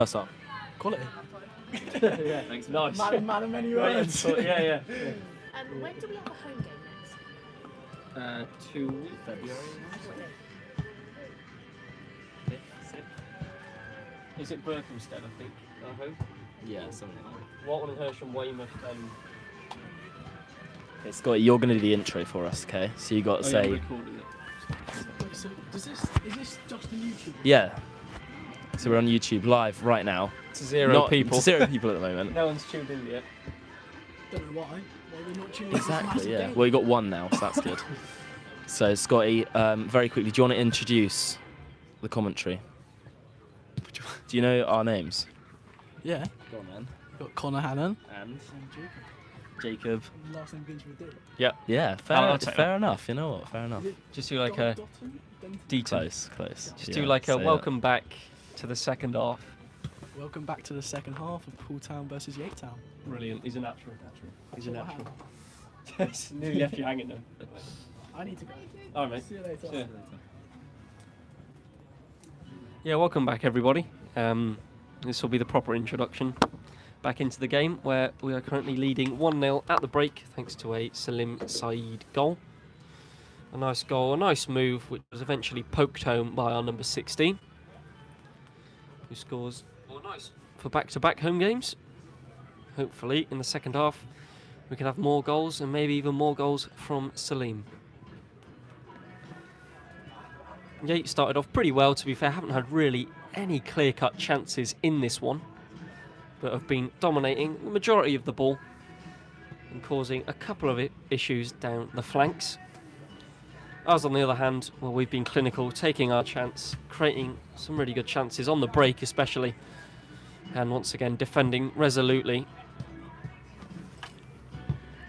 That's up. Quality. Yeah, thanks. Nice. Man of many words. Yeah. When do we have a home game next? 2 February. Is it Berkhamsted, I think? I hope. Yeah, something like that. Walton and Hersham, Weymouth, Okay, Scotty, you're going to do the intro for us, okay? So you got to say... Wait, So is this just on YouTube? Yeah. So we're on YouTube live right now. to zero people. To 0 people at the moment. No one's tuned in yet. Don't know why. Why we're not tuning in. Exactly, yeah. Well, you got 1 now, so that's good. So, Scotty, very quickly, do you want to introduce the commentary? Do you know our names? Yeah. Go on, man. Got Connor Hannon. And Jacob. Jacob. Last name begins with D. Yeah, I'll take fair enough. You know what? Fair enough. Just do like a detail. Close. Just do like a welcome back to the second half. Welcome back to the second half of Poole Town versus Yate Town. Brilliant. He's a natural. He's a What natural. happened? Nearly left you hanging them. I need to go. All right, mate. See you later. See ya. Yeah, welcome back, everybody. This will be the proper introduction back into the game, where we are currently leading 1-0 at the break, thanks to a Salim Saeed goal. A nice goal, a nice move, which was eventually poked home by our number 16, who scores nice for back-to-back home games. Hopefully, in the second half, we can have more goals, and maybe even more goals from Salim. Yate started off pretty well, to be fair. Haven't had really any clear-cut chances in this one, but have been dominating the majority of the ball and causing a couple of issues down the flanks. Us, on the other hand, well, we've been clinical, taking our chance, creating some really good chances on the break especially, and once again defending resolutely.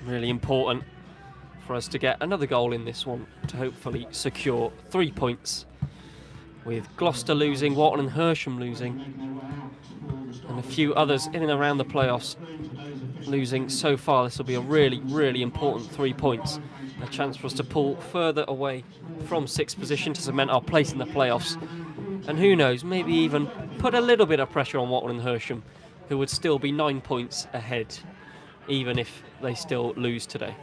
Really important for us to get another goal in this one to hopefully secure 3 points, with Gloucester losing, Walton and Hersham losing, and a few others in and around the playoffs losing so far. This will be a really important 3 points, a chance for us to pull further away from 6th position to cement our place in the playoffs, and who knows, maybe even put a little bit of pressure on Walton and Hersham, who would still be 9 points ahead even if they still lose today.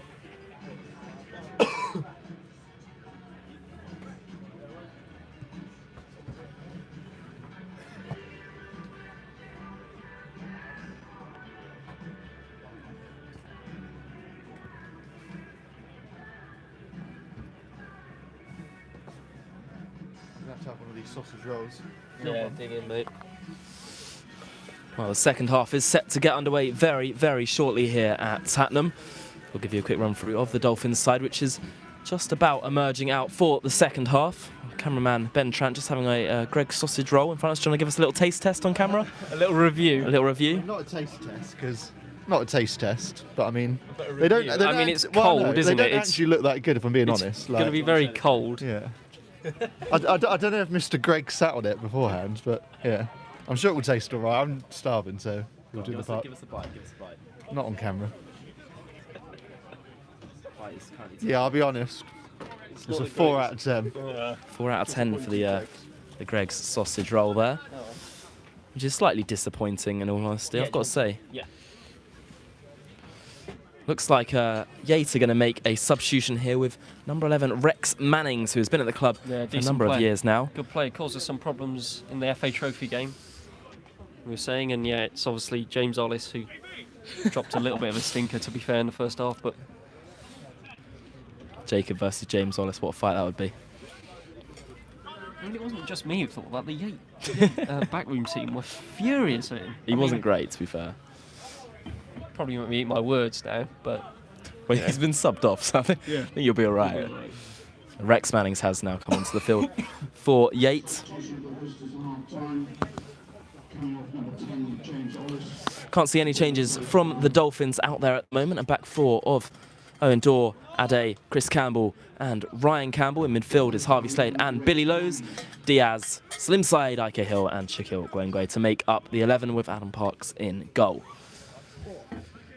Have to have one of these sausage rolls. Yeah, dig in, mate. Well, the second half is set to get underway very shortly here at Tatnam. We'll give you a quick run through of the Dolphins side, which is just about emerging out for the second half. Cameraman Ben Trant just having a Greg sausage roll in front of us. Do you want to give us a little taste test on camera? A little review. A little review. Not a taste test, because not a taste test, but I mean, They don't. I mean, it's cold, isn't they it? don't It's actually look that good, if I'm being it's honest. going to be very cold. Yeah. I don't know if Mr. Greg sat on it beforehand, but yeah, I'm sure it will taste all right. I'm starving, so we'll do the part. Give us a bite. Not on camera. Bite is currently Yeah, I'll be honest. It's a 4 out of 10. 4 out of 10 for the Greg's sausage roll there, which is slightly disappointing in all honesty, I've got to say. Yeah. Looks like Yate are going to make a substitution here with number 11 Rex Mannings, who's been at the club for a number of years now. Good play. Caused us some problems in the FA Trophy game, we were saying, and yeah, it's obviously James Ollis who dropped a little bit of a stinker, to be fair, in the first half. But Jacob versus James Ollis, what a fight that would be. I mean, it wasn't just me who thought that. The Yate backroom team were furious at him. He wasn't great, to be fair. Probably won't eat my words now, but Well, he's been subbed off, so I think you'll be all right. Rex Mannings has now come onto the field for Yate. Can't see any changes from the Dolphins out there at the moment. A back 4 of Owen Dorr, Ade, Chris Campbell and Ryan Campbell. In midfield is Harvey Slade and Billy Lowe's, Diaz, Slim Said, Ike Hill and Shaquille Gwengwe to make up the 11 with Adam Parks in goal.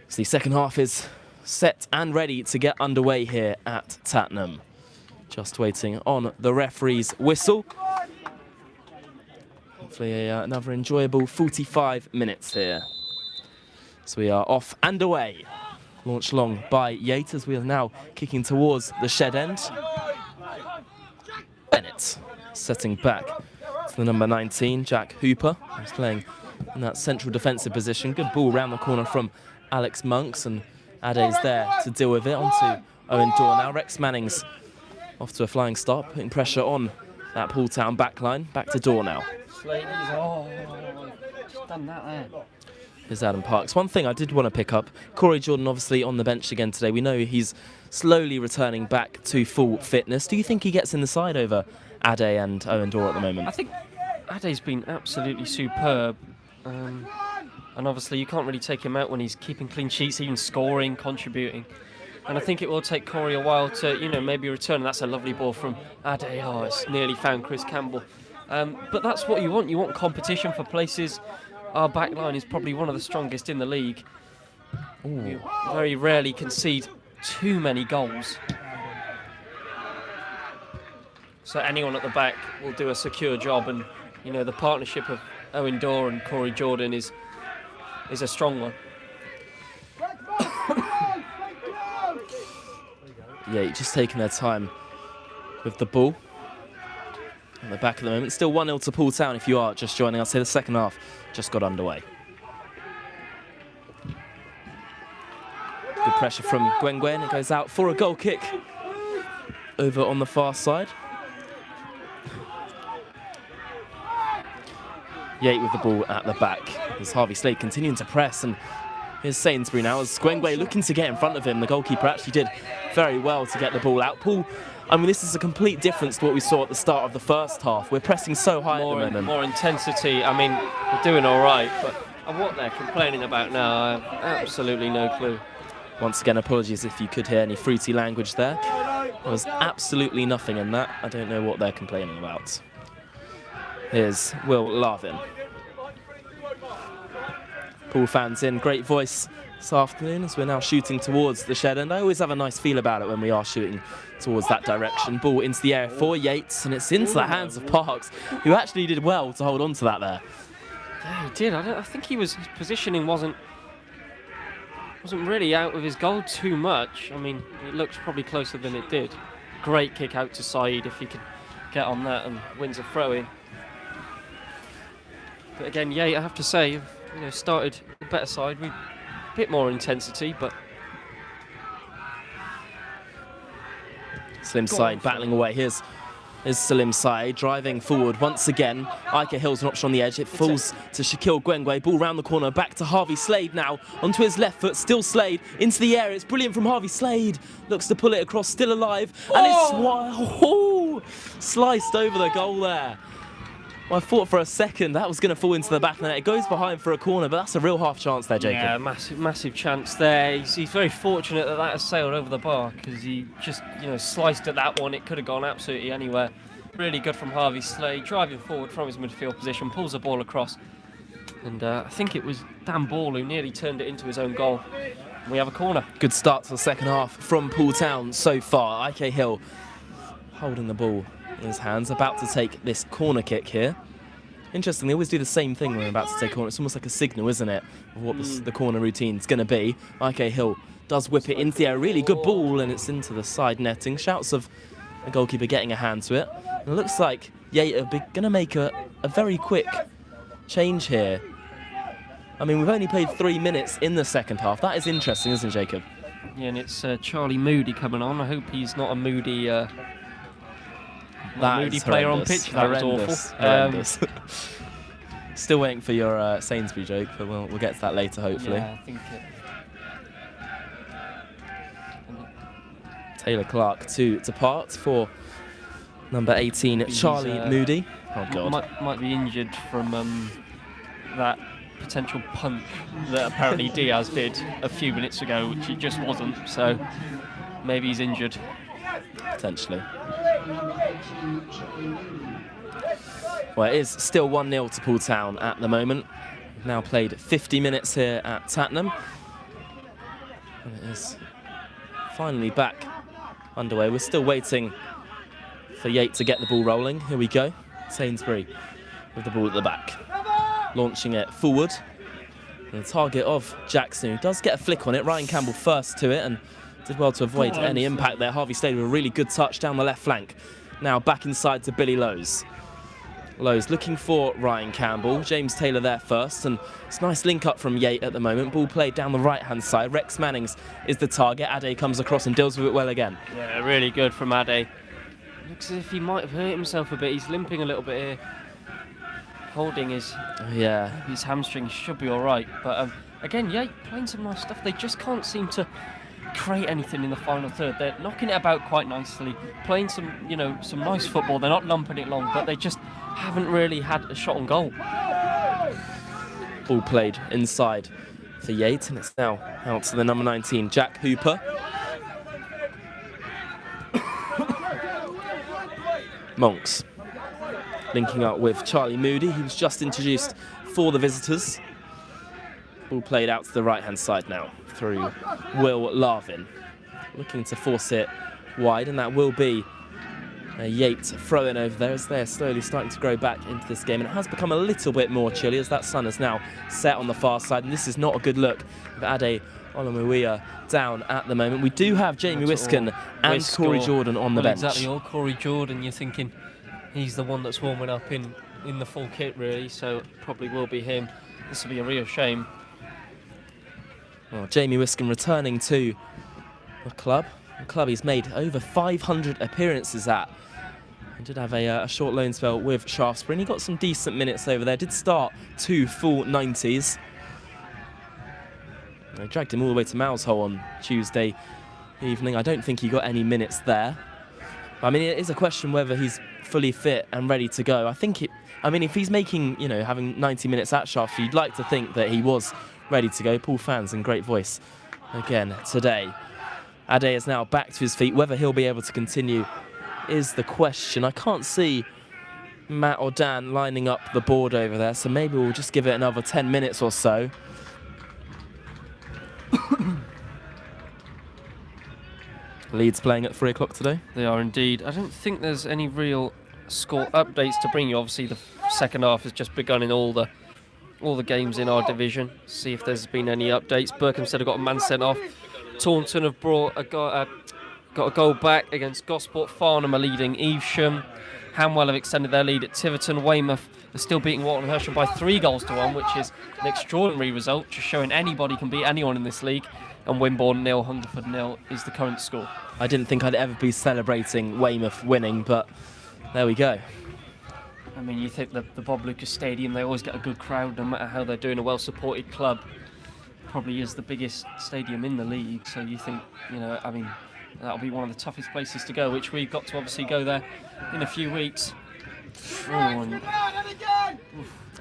So the second half is set and ready to get underway here at Tatnam. Just waiting on the referee's whistle. Hopefully another enjoyable 45 minutes here. So we are off and away. Launched long by Yate as we are now kicking towards the shed end. Bennett setting back to the number 19, Jack Hooper, who's playing in that central defensive position. Good ball round the corner from Alex Monks, and Ade's there to deal with it. Onto Owen Dorr now. Rex Manning's off to a flying start, putting pressure on that Poole Town backline. Back to Dorr now. Just done that there. Here's Adam Parks. One thing I did want to pick up, Corey Jordan obviously on the bench again today. We know he's slowly returning back to full fitness. Do you think he gets in the side over Ade and Owen Dorr at the moment? I think Ade's been absolutely superb. And obviously you can't really take him out when he's keeping clean sheets, even scoring, contributing. And I think it will take Corey a while to, maybe return. And that's a lovely ball from Ade. Oh, it's nearly found Chris Campbell. But that's what you want. You want competition for places. Our back line is probably one of the strongest in the league. We very rarely concede too many goals. So anyone at the back will do a secure job, and the partnership of Owen Dorr and Corey Jordan is a strong one. Yeah, just taking their time with the ball. At the back at the moment. Still 1-0 to Poole Town if you are just joining us here. The second half just got underway. Good pressure from Gwengwe, and it goes out for a goal kick over on the far side. Yate with the ball at the back. As Harvey Slade continuing to press, and here's Sainsbury now as Gwengwe looking to get in front of him. The goalkeeper actually did very well to get the ball out. Poole, this is a complete difference to what we saw at the start of the first half. We're pressing so high at the moment. More intensity. We're doing all right, but what they're complaining about now, I have absolutely no clue. Once again, apologies if you could hear any fruity language there. There was absolutely nothing in that. I don't know what they're complaining about. Here's Will Larvin. Poole fans in great voice this afternoon as we're now shooting towards the shed end. I always have a nice feel about it when we are shooting towards that direction. Ball into the air for Yates, and it's into the hands of Parks, who actually did well to hold on to that there. Yeah, he did. I think his positioning wasn't really out of his goal too much. It looked probably closer than it did. Great kick out to Saeed if he could get on that and wins a throw-in. But again, Yate, I have to say, started the better side with a bit more intensity, but Slim Saeed battling away. Here's Salim Saeed driving forward once again. Ike Hill's an option on the edge. It falls to Shaquille Gwengwe. Ball round the corner, back to Harvey Slade now. Onto his left foot, still Slade. Into the air, it's brilliant from Harvey Slade. Looks to pull it across, still alive. And it's sliced over the goal there. Well, I thought for a second that was going to fall into the back of the net. It goes behind for a corner, but that's a real half chance there, Jacob. Yeah, massive chance there. He's very fortunate that has sailed over the bar, because he just, sliced at that one. It could have gone absolutely anywhere. Really good from Harvey Slade, driving forward from his midfield position, pulls the ball across. And I think it was Dan Ball who nearly turned it into his own goal. We have a corner. Good start to the second half from Poole Town so far. Ike Hill holding the ball in his hands, about to take this corner kick here. Interesting, they always do the same thing when they're about to take a corner. It's almost like a signal, isn't it, of what the corner routine's going to be. Ike Hill does whip it into the air. Really good ball, and it's into the side netting. Shouts of the goalkeeper getting a hand to it. And it looks like Yate are going to make a very quick change here. We've only played 3 minutes in the second half. That is interesting, isn't it, Jacob? Yeah, and it's Charlie Moody coming on. I hope he's not a moody... moody player on pitch. That was awful. Horrendous. Still waiting for your Sainsbury joke, but we'll get to that later, hopefully. Yeah, I think Taylor Clark to depart for number 18, Charlie Moody. Oh God. Might be injured from that potential punch that apparently Diaz did a few minutes ago, which he just wasn't. So maybe he's injured. Potentially. Well, it is still 1-0 to Poole Town at the moment. We've now played 50 minutes here at Tattenham. And it is finally back underway. We're still waiting for Yate to get the ball rolling. Here we go. Sainsbury with the ball at the back. Launching it forward. And the target of Jackson, who does get a flick on it. Ryan Campbell first to it and did well to avoid any impact there. Harvey Slade with a really good touch down the left flank. Now back inside to Billy Lowe's. Lowe's looking for Ryan Campbell. James Taylor there first, and it's a nice link up from Yate at the moment. Ball played down the right-hand side. Rex Mannings is the target. Ade comes across and deals with it well again. Yeah, really good from Ade. Looks as if he might have hurt himself a bit. He's limping a little bit here. Holding his hamstring, should be all right. But again, Yate playing some nice stuff. They just can't seem to create anything in the final third. They're knocking it about quite nicely, playing some nice football. They're not lumping it long, but they just haven't really had a shot on goal. Ball played inside for Yate, and it's now out to the number 19, Jack Hooper. Monks linking up with Charlie Moody. He was just introduced for the visitors. Ball played out to the right-hand side now through Will Larvin. Looking to force it wide, and that will be a Yate throw-in over there as they're slowly starting to grow back into this game. And it has become a little bit more chilly as that sun is now set on the far side, and this is not a good look with Ade Olamuia down at the moment. We do have Jamie Wiskin and Corey Jordan on the bench. Exactly, all Corey Jordan, you're thinking he's the one that's warming up in the full kit really, so it probably will be him. This will be a real shame. Well, Jamie Wiskin returning to the club. A club he's made over 500 appearances at. He did have a short loan spell with Shaftesbury, and he got some decent minutes over there. Did start 2 full 90s. They dragged him all the way to Mousehole on Tuesday evening. I don't think he got any minutes there. I mean, it is a question whether he's fully fit and ready to go. I mean, if he's making, having 90 minutes at Shaftesbury, you'd like to think that he was ready to go. Poole fans in great voice again today. Ade is now back to his feet. Whether he'll be able to continue is the question. I can't see Matt or Dan lining up the board over there, so maybe we'll just give it another 10 minutes or so. Leeds playing at 3 o'clock today. They are indeed. I don't think there's any real score updates to bring you. Obviously, the second half has just begun in all the games in our division. See if there's been any updates. Berkhamsted have got a man sent off. Taunton have got a goal back against Gosport. Farnham are leading Evesham. Hanwell have extended their lead at Tiverton. Weymouth are still beating Walton and Hersham by 3 goals to 1, which is an extraordinary result, just showing anybody can beat anyone in this league. And Wimborne 0, Hungerford 0 is the current score. I didn't think I'd ever be celebrating Weymouth winning, but there we go. I mean, you think the Bob Lucas Stadium, they always get a good crowd no matter how they're doing. A well-supported club probably is the biggest stadium in the league, so you think, I mean, that'll be one of the toughest places to go, which we've got to obviously go there in a few weeks.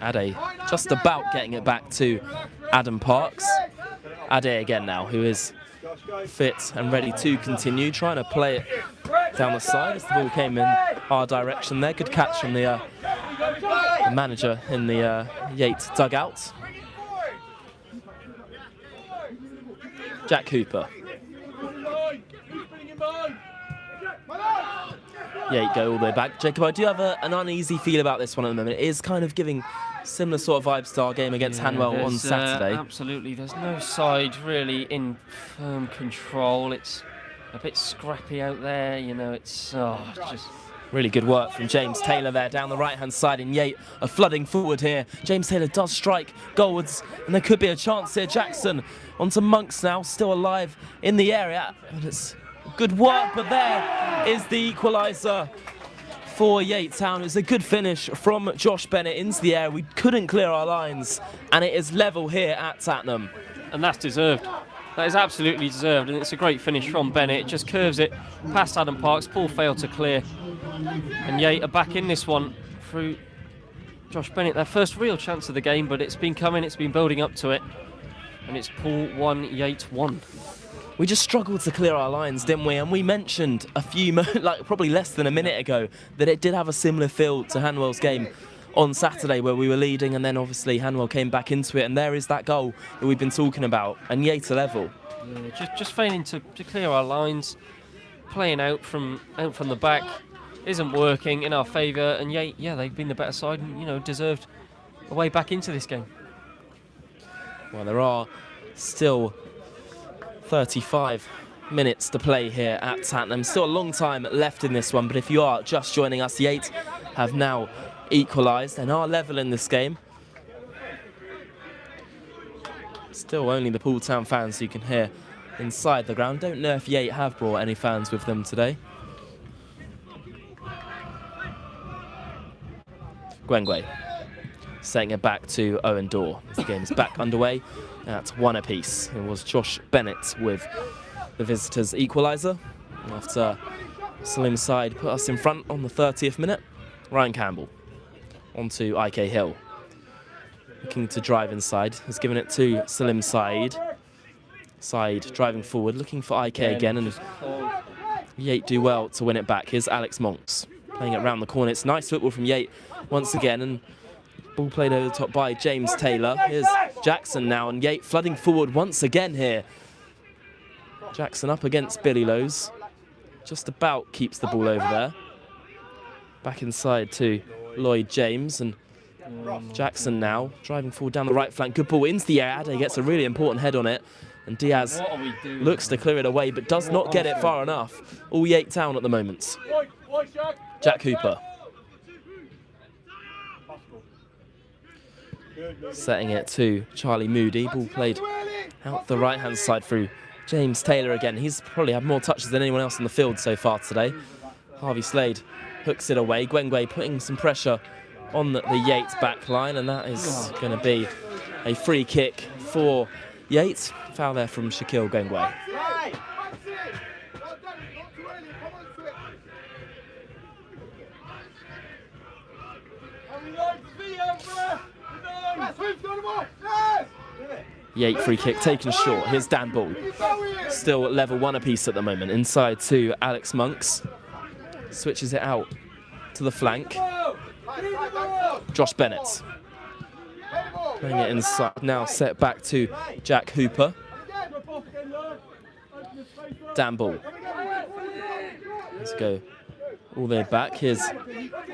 Ade just about getting it back to Adam Parks. Ade again now, who is fit and ready to continue, trying to play it down the side as the ball came in our direction there. Good catch from the manager in the Yate dugout. Jack Hooper. Yate go all the way back. Jacob, I do have an uneasy feel about this one at the moment. It is kind of giving similar sort of vibes to our game against Hanwell on Saturday. Absolutely. There's no side really in firm control. It's a bit scrappy out there, it's just... Really good work from James Taylor there down the right-hand side, and Yate are flooding forward here. James Taylor does strike goalwards, and there could be a chance here. Jackson onto Monks now, still alive in the area. But it's good work, but there is the equaliser for Yate Town. It was a good finish from Josh Bennett into the air. We couldn't clear our lines, and it is level here at Tatnam. And that's deserved. That is absolutely deserved, and it's a great finish from Bennett. It just curves it past Adam Parks. Poole failed to clear, and Yate are back in this one through Josh Bennett. Their first real chance of the game, but it's been coming, it's been building up to it, and it's Poole 1, Yate 1. We just struggled to clear our lines, didn't we? And we mentioned a few, probably less than a minute ago, that it did have a similar feel to Hanwell's game on Saturday, where we were leading, and then obviously Hanwell came back into it, and there is that goal that we've been talking about, and Yate are level. Yeah, just failing to clear our lines, playing out from the back, isn't working in our favour. And Yate, yeah, they've been the better side and, you know, deserved a way back into this game. Well, there are still 35 minutes to play here at Tattenham. Still a long time left in this one, but if you are just joining us, Yate have now equalised and are level in this game. Still only the Poole Town fans you can hear inside the ground. Don't know if Yate have brought any fans with them today. Gwengwe setting it back to Owen Dorr as the game is back underway at 1 apiece. It was Josh Bennett with the visitors' equaliser after Salim's side put us in front on the 30th minute. Ryan Campbell onto IK Hill, looking to drive inside, has given it to Salim Said. Said driving forward, looking for IK again, and Yate do well to win it back. Here's Alex Monks playing it round the corner. It's nice football from Yate once again, and ball played over the top by James Taylor. Here's Jackson now, and Yate flooding forward once again here. Jackson up against Billy Lowe's. Just about keeps the ball over there. Back inside to Lloyd James, and Jackson now driving forward down the right flank. Good ball into the air. Ade gets a really important head on it, and Diaz looks to clear it away, but does not get it far enough. All Yate Town at the moment. Jack Hooper setting it to Charlie Moody. Ball played out the right-hand side through James Taylor again. He's probably had more touches than anyone else on the field so far today. Harvey Slade hooks it away. Gwengwe putting some pressure on the Yates back line, and that is going to be a free kick for Yates. Foul there from Shaquille Gwengwe. Yate free kick taken short. Here's Dan Bull. Still at level 1 apiece at the moment. Inside to Alex Monks. Switches it out to the flank. Josh Bennett. Playing it inside. Now set back to Jack Hooper. Dan Bull. Let's go all the way back. Here's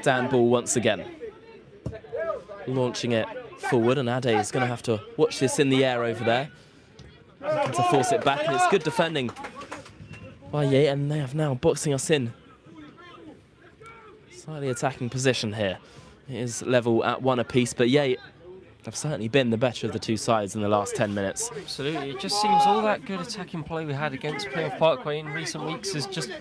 Dan Bull once again. Launching it forward, and Ade is going to have to watch this in the air over there. Looking to force it back, and it's good defending by Yate, and they have now boxing us in. Slightly attacking position here. It is level at 1 apiece, but Yate have certainly been the better of the two sides in the last 10 minutes. Absolutely. It just seems all that good attacking play we had against Plymouth Parkway in recent weeks has just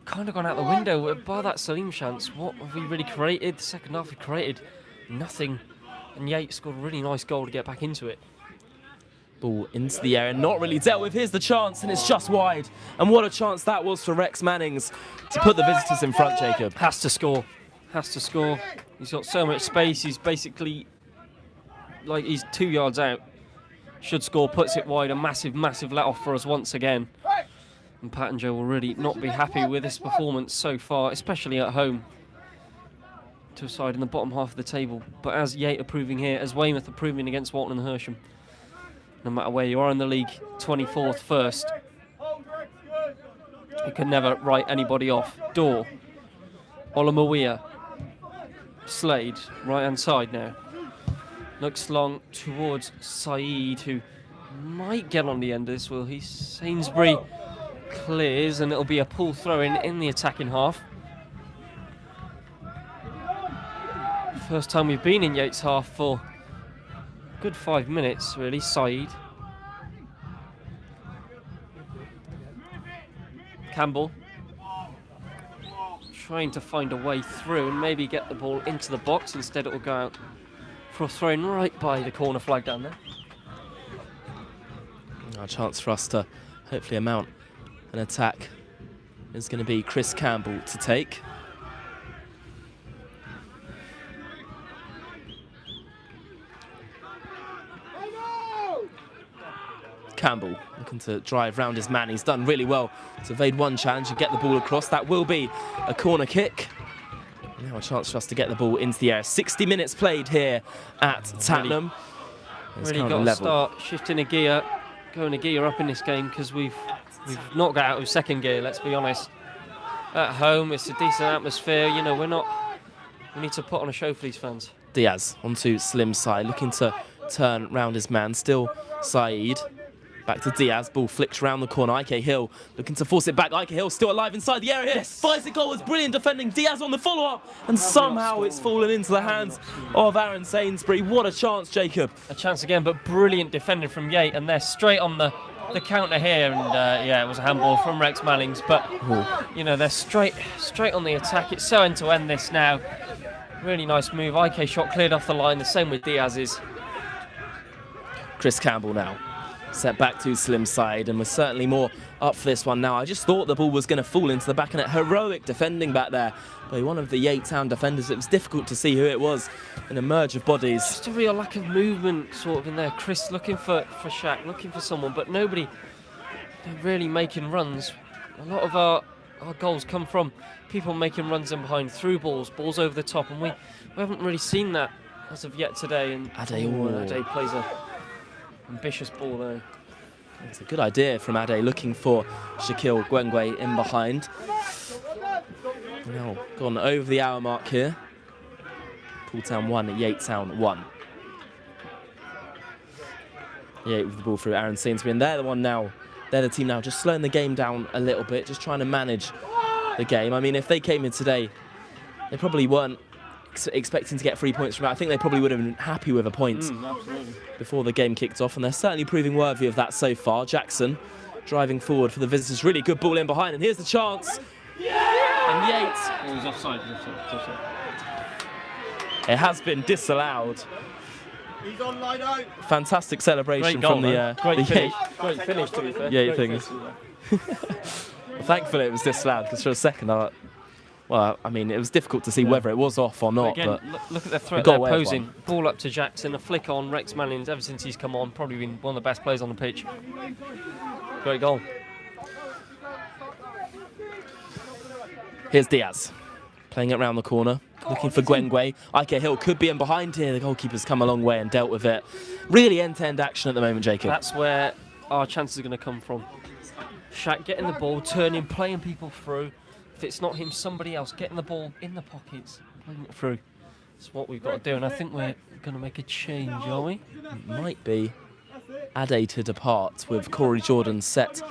kind of gone out the window. Bar that Salim chance, what have we really created? The second half we created nothing, and Yate scored a really nice goal to get back into it. Ball into the air and not really dealt with. Here's the chance, and it's just wide. And what a chance that was for Rex Mannings to put the visitors in front, Jacob. Has to score. Has to score. He's got so much space. He's basically, like, he's 2 yards out. Should score, puts it wide. A massive, massive let-off for us once again. And Pat and Joe will really not be happy with this performance so far, especially at home to a side in the bottom half of the table. But as Yate are proving here, as Weymouth are proving against Walton and Hersham, no matter where you are in the league, 24th first, you can never write anybody off. Dorr, Olomawia, Slade, right-hand side now. Looks long towards Saeed, who might get on the end of this, will he? Sainsbury clears, and it'll be a Poole throw-in in the attacking half. First time we've been in Yates' half for a good 5 minutes, really. Saeed. Campbell. Trying to find a way through and maybe get the ball into the box. Instead it will go out for a throw-in right by the corner flag down there. A chance for us to hopefully mount an attack is going to be Chris Campbell to take. Campbell looking to drive round his man. He's done really well to evade one challenge and get the ball across. That will be a corner kick. Now a chance for us to get the ball into the air. 60 minutes played here at Tattenham. Really got to start shifting a gear, going a gear up in this game, because we've not got out of second gear, let's be honest. at home. It's a decent atmosphere. You know, we need to put on a show for these fans. Diaz onto Slim's side, looking to turn round his man. Still Saeed. Back to Diaz. Ball flicks round the corner. Ike Hill looking to force it back. Ike Hill still alive inside the area. Yes. Finds the goal. Was brilliant defending. Diaz on the follow-up. And somehow it's fallen into the hands of Aaron Sainsbury. What a chance, Jacob. A chance again, but brilliant defending from Yate. And they're straight on the counter here. And yeah, it was a handball from Rex Mannings. But, you know, they're straight on the attack. It's so end-to-end this now. Really nice move. Ike shot cleared off the line. The same with Diaz's. Chris Campbell now. Set back to Slim's side, and we're certainly more up for this one now. I just thought the ball was going to fall into the back of net. Heroic defending back there by one of the Yate Town defenders. It was difficult to see who it was in a merge of bodies. Just a real lack of movement sort of in there. Chris looking for Shaq, looking for someone, but nobody really making runs. A lot of our goals come from people making runs in behind, through balls over the top, and we haven't really seen that as of yet today. And Ade plays a ambitious ball though. It's a good idea from Ade, looking for Shaquille Gwengwe in behind. Now gone over the hour mark here. Poole Town 1, Yate Town 1. Yate with the ball through Aaron Sainsbury, and they're the team now just slowing the game down a little bit, just trying to manage the game. I mean, if they came in today, they probably weren't expecting to get 3 points from it. I think they probably would have been happy with a point before the game kicked off, and they're certainly proving worthy of that so far. Jackson driving forward for the visitors. Really good ball in behind, and here's the chance. And Yate. It was offside. It has been disallowed. He's on line out. Fantastic celebration Goal, from the great finish. Yate. Great finish, to be fair. Yate Great things. finish. Thankfully it was disallowed, because for a second I mean, it was difficult to see whether it was off or not. Again, but look at the threat got they're away with posing. one. Ball up to Jackson, a flick on. Rex Mannings, ever since he's come on, probably been one of the best players on the pitch. Great goal. Here's Diaz, playing it round the corner, looking for Gwengwe. Ike Hill could be in behind here. The goalkeeper's come a long way and dealt with it. Really end-to-end action at the moment, Jacob. That's where our chances are going to come from. Shaq getting the ball, turning, playing people through. If it's not him, somebody else getting the ball in the pockets, playing it through. That's what we've got to do, and I think we're going to make a change, are we? It might be Ade to depart, with Corey Jordan set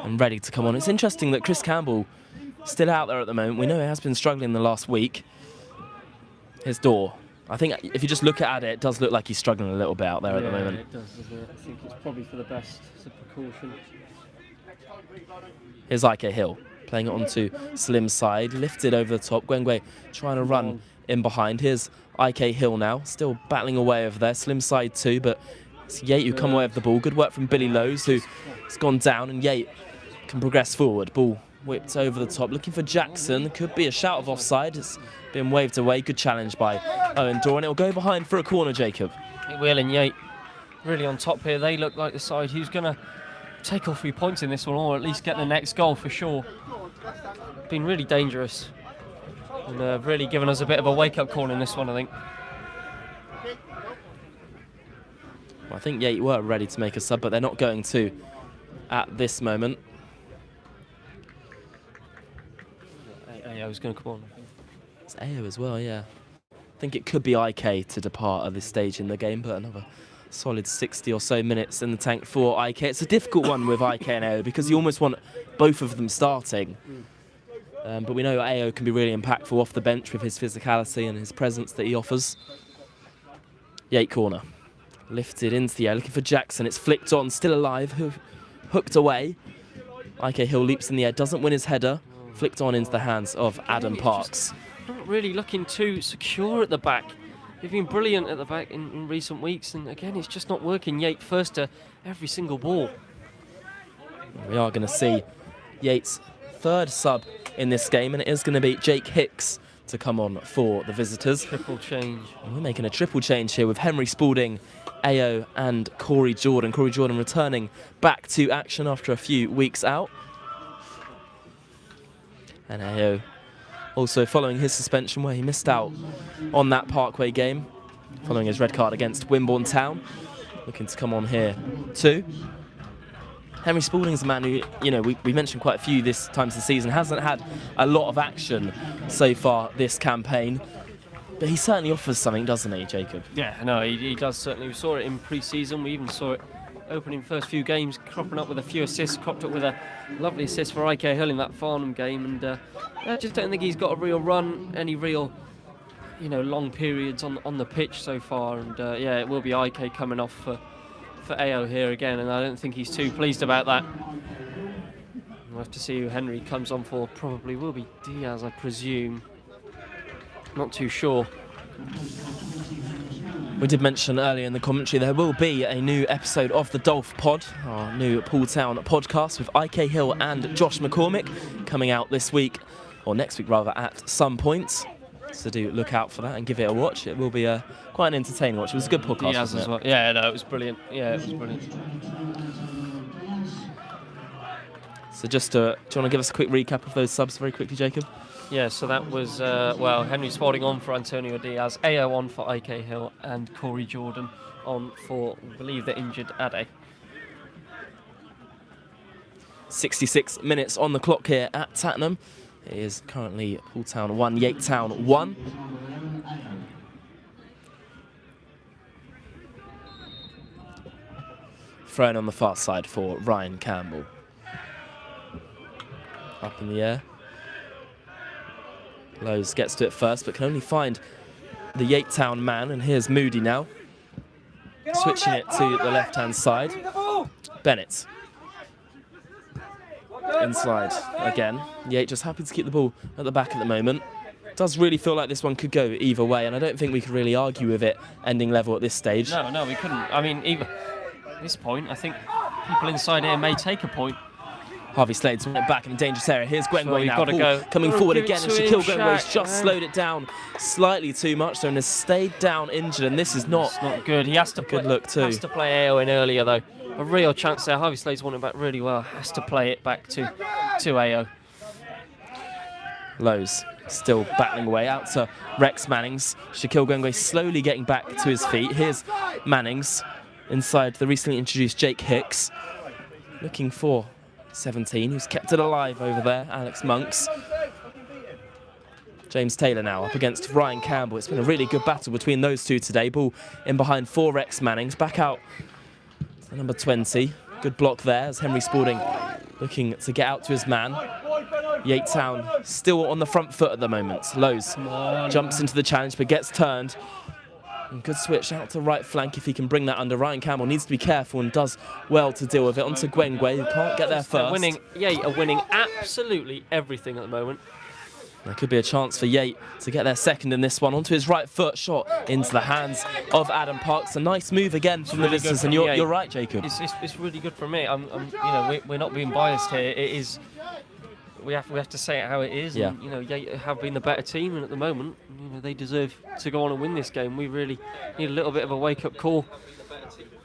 and ready to come on. It's interesting that Chris Campbell still out there at the moment. We know he has been struggling the last week. His door. I think if you just look at Ade, it does look like he's struggling a little bit out there at the moment. It does, doesn't it? I think it's probably for the best as a precaution. Here's Ike Hill, playing it onto Slim's side, lifted over the top. Gwengwe trying to run in behind. Here's Ike Hill now, still battling away over there. Slim's side too, but it's Yate who come away with the ball. Good work from Billy Lowe's, who's gone down, and Yate can progress forward. Ball whipped over the top, looking for Jackson. Could be a shout of offside. It's been waved away. Good challenge by Owen Dorr, and it'll go behind for a corner, Jacob. It will, and Yate really on top here. They look like the side who's going to take all 3 points in this one, or at least get the next goal for sure. Been really dangerous, and really given us a bit of a wake-up call in this one, I think. Well, I think Yate were ready to make a sub, but they're not going to at this moment. AO's going to come on. It's AO as well, yeah. I think it could be IK to depart at this stage in the game, but another solid 60 or so minutes in the tank for IK. It's a difficult one with IK and AO because you almost want both of them starting. But we know AO can be really impactful off the bench with his physicality and his presence that he offers. Yate corner. Lifted into the air, looking for Jackson. It's flicked on, still alive, hooked away. IK Hill leaps in the air, doesn't win his header. Flicked on into the hands of Adam Parks. Not really looking too secure at the back. They've been brilliant at the back in recent weeks, and again, it's just not working. Yate first to every single ball. We are going to see Yate's third sub in this game, and it is going to be Jake Hicks to come on for the visitors. Triple change. And we're making a triple change here with Henry Spalding, AO and Corey Jordan. Corey Jordan returning back to action after a few weeks out. And AO also following his suspension where he missed out on that Parkway game, following his red card against Wimborne Town. Looking to come on here too. Henry Spalding's a man who, we mentioned quite a few this times this season, hasn't had a lot of action so far this campaign. But he certainly offers something, doesn't he, Jacob? Yeah, no, he does certainly. We saw it in pre-season. We even saw it opening first few games, cropping up with a few assists, cropped up with a lovely assist for IK Hill in that Farnham game. And I just don't think he's got a real run, any real, long periods on the pitch so far. And yeah, it will be IK coming off for AO here again, and I don't think he's too pleased about that. We'll have to see who Henry comes on for. Probably will be Diaz, I presume. Not too sure. We did mention earlier in the commentary there will be a new episode of the Dolph Pod, our new Poole Town podcast with IK Hill and Josh McCormick coming out this week, or next week rather, at some point. So do look out for that and give it a watch. It will be quite an entertaining watch. It was a good podcast, wasn't it? Well. Yeah, no, it was brilliant. Yeah, it was brilliant. So just do you want to give us a quick recap of those subs very quickly, Jacob? Yeah, so that was, Henry Spalding on for Antonio Diaz, AO on for IK Hill, and Corey Jordan on for, I believe, the injured Ade. 66 minutes on the clock here at Tattenham. It is currently Poole Town 1, Yate Town 1. Thrown on the far side for Ryan Campbell. Up in the air. Lowe's gets to it first, but can only find the Yate Town man, and here's Moody now. Switching it to the left-hand side. Bennett. Inside again. Yate just happy to keep the ball at the back at the moment. Does really feel like this one could go either way, and I don't think we could really argue with it ending level at this stage. No, we couldn't. I mean, even at this point, I think people inside here may take a point. Harvey Slade's went back in a dangerous area. Here's Gwengwe now. Gotta go. Coming forward again, and Shaquille Gwengwe's Shaq, just slowed it down slightly too much, so and has stayed down injured, and this is not good. He has to good look too. Has to play AO in earlier though. A real chance there. Harvey Slade's won it back really well. Has to play it back to AO. Lowe's still battling away out to Rex Mannings. Shaquille Gwengwe slowly getting back to his feet. Here's Mannings inside the recently introduced Jake Hicks. Looking for 17, who's kept it alive over there, Alex Monks. James Taylor now up against Ryan Campbell. It's been a really good battle between those two today. Ball in behind for Rex Mannings. Back out to number 20. Good block there as Henry Spalding looking to get out to his man. Yate Town still on the front foot at the moment. Lowe's jumps into the challenge but gets turned. And good switch out to right flank if he can bring that under. Ryan Campbell needs to be careful and does well to deal with it. Onto Gwengwe, who can't get there first. Yate are winning absolutely everything at the moment. There could be a chance for Yate to get their second in this one. Onto his right foot, shot into the hands of Adam Parks. A nice move again from the visitors, and you're right, Jacob. It's really good for me. We're not being biased here. It is. We have to say it how it is. Yeah. And, Yate have been the better team, and at the moment, they deserve to go on and win this game. We really need a little bit of a wake-up call.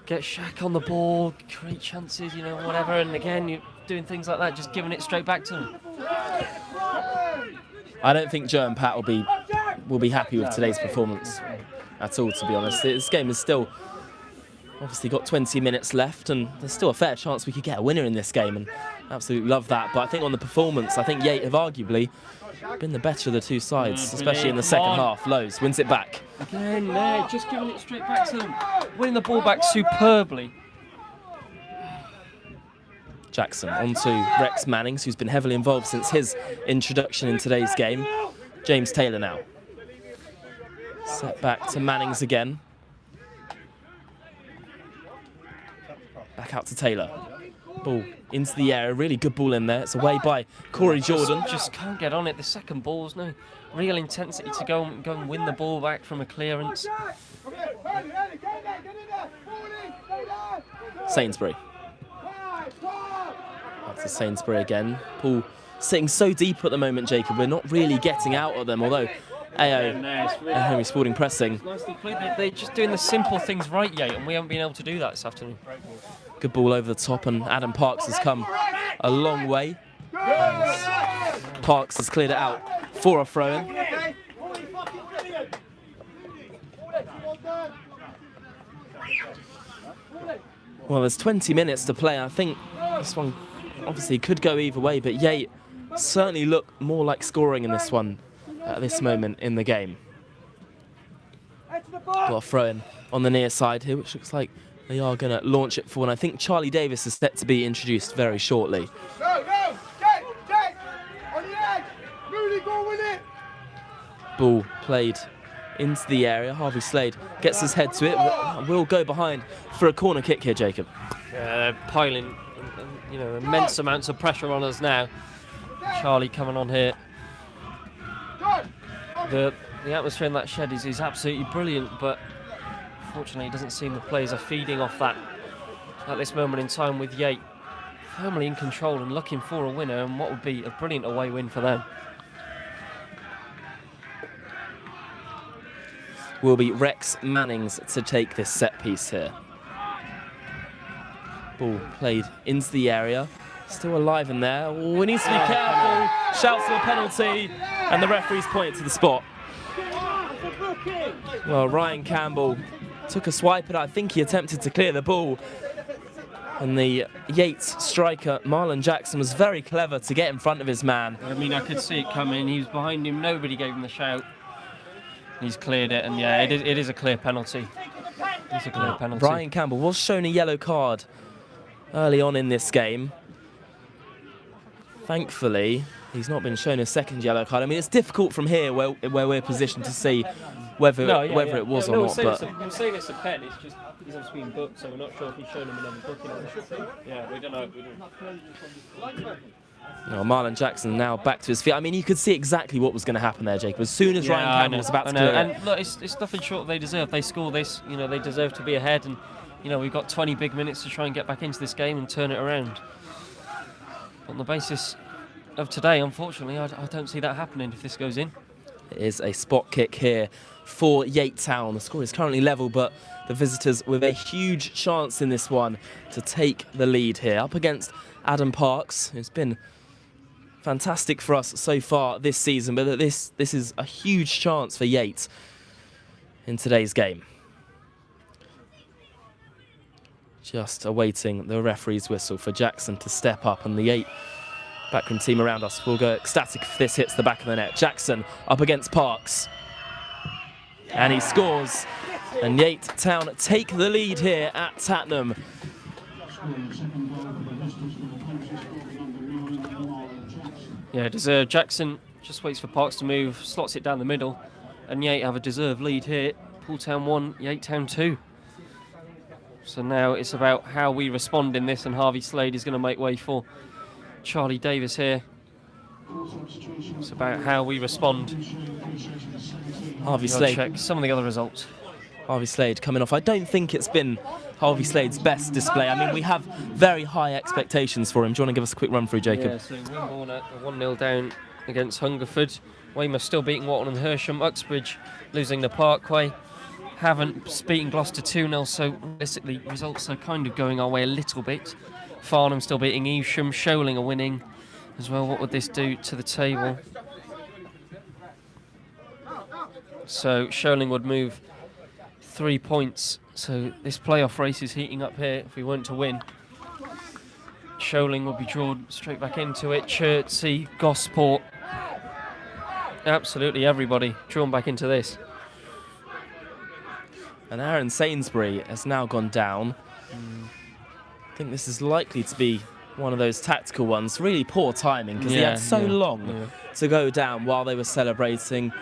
Get Shaq on the ball, create chances, whatever. And again, you're doing things like that, just giving it straight back to them. I don't think Joe and Pat will be happy with today's performance at all, to be honest. This game is still obviously got 20 minutes left, and there's still a fair chance we could get a winner in this game, and absolutely love that. But I think on the performance, I think Yate have arguably been the better of the two sides, especially in the second half. Lowe's wins it back. Again, there, just giving it straight back to them. Winning the ball back superbly. Jackson onto Rex Mannings, who's been heavily involved since his introduction in today's game. James Taylor now. Set back to Mannings again. Back out to Taylor. Ball into the air, a really good ball in there. It's away by Corey Jordan. Just can't get on it. The second ball's no real intensity to go and win the ball back from a clearance. Sainsbury. That's to Sainsbury again. Poole sitting so deep at the moment, Jacob. We're not really getting out of them, although AO and Henry Spalding pressing. Nicely played. They're just doing the simple things right, Yate, and we haven't been able to do that this afternoon. Good ball over the top, and Adam Parks has come a long way. Parks has cleared it out for a throw-in. Well, there's 20 minutes to play. I think This one obviously could go either way, but Yate certainly look more like scoring in this one at this moment in the game. Got a throw in on the near side here, which looks like they are going to launch it for one. I think Charlie Davis is set to be introduced very shortly. Jake, on the edge, Moody, go with it. Ball played into the area. Harvey Slade gets his head to it. Will go behind for a corner kick here, Jacob. They're piling, immense amounts of pressure on us now. Charlie coming on here. The atmosphere in that shed is absolutely brilliant, but unfortunately it doesn't seem the players are feeding off that at this moment in time, with Yate firmly in control and looking for a winner, and what would be a brilliant away win for them. Will be Rex Mannings to take this set piece here. Ball played into the area. Still alive in there. Oh, he needs to be careful. Shouts for a penalty, and the referee's pointed to the spot. Well, Ryan Campbell took a swipe at it. I think he attempted to clear the ball. And the Yates striker, Marlon Jackson, was very clever to get in front of his man. I mean, I could see it coming. He was behind him. Nobody gave him the shout. He's cleared it, and yeah, it is a clear penalty. It's a clear penalty. Ryan Campbell was shown a yellow card early on in this game. Thankfully, he's not been shown a second yellow card. I mean, it's difficult from here where we're positioned to see whether it was or not. But I'm saying it's a pen. It's just he's obviously been booked, so we're not sure if he's shown him another booking. Yeah, we don't know. no, Marlon Jackson now back to his feet. I mean, you could see exactly what was going to happen there, Jacob. As soon as Ryan Campbell was about to clear it. And look, it's nothing short of they deserve. They score this, they deserve to be ahead, and we've got 20 big minutes to try and get back into this game and turn it around. On the basis of today, unfortunately, I don't see that happening if this goes in. It is a spot kick here for Yate Town. The score is currently level, but the visitors with a huge chance in this one to take the lead here. Up against Adam Parks, who's been fantastic for us so far this season, but this is a huge chance for Yate in today's game. Just awaiting the referee's whistle for Jackson to step up, and the Yate backroom team around us will go ecstatic if this hits the back of the net. Jackson up against Parks, and he scores, and Yate Town take the lead here at Tattenham. Yeah, deserved. Jackson just waits for Parks to move, slots it down the middle, and Yate have a deserved lead here. Poole Town 1, Yate Town 2. So now it's about how we respond in this, and Harvey Slade is going to make way for Charlie Davis here. It's about how we respond. Harvey Slade. Check some of the other results. Harvey Slade coming off. I don't think it's been Harvey Slade's best display. I mean, we have very high expectations for him. Do you want to give us a quick run through, Jacob? Yeah, so Wimborne at 1-0 down against Hungerford. Weymouth still beating Watton and Hersham. Uxbridge losing the Parkway. Haven't beaten Gloucester 2-0, so realistically results are kind of going our way a little bit. Farnham still beating Evesham. Sholing are winning as well. What would this do to the table? So Sholing would move 3 points. So this playoff race is heating up here. If we weren't to win, Sholing would be drawn straight back into it. Chertsey, Gosport, absolutely everybody drawn back into this. And Aaron Sainsbury has now gone down. I think this is likely to be one of those tactical ones. Really poor timing, because he had so long to go down while they were celebrating.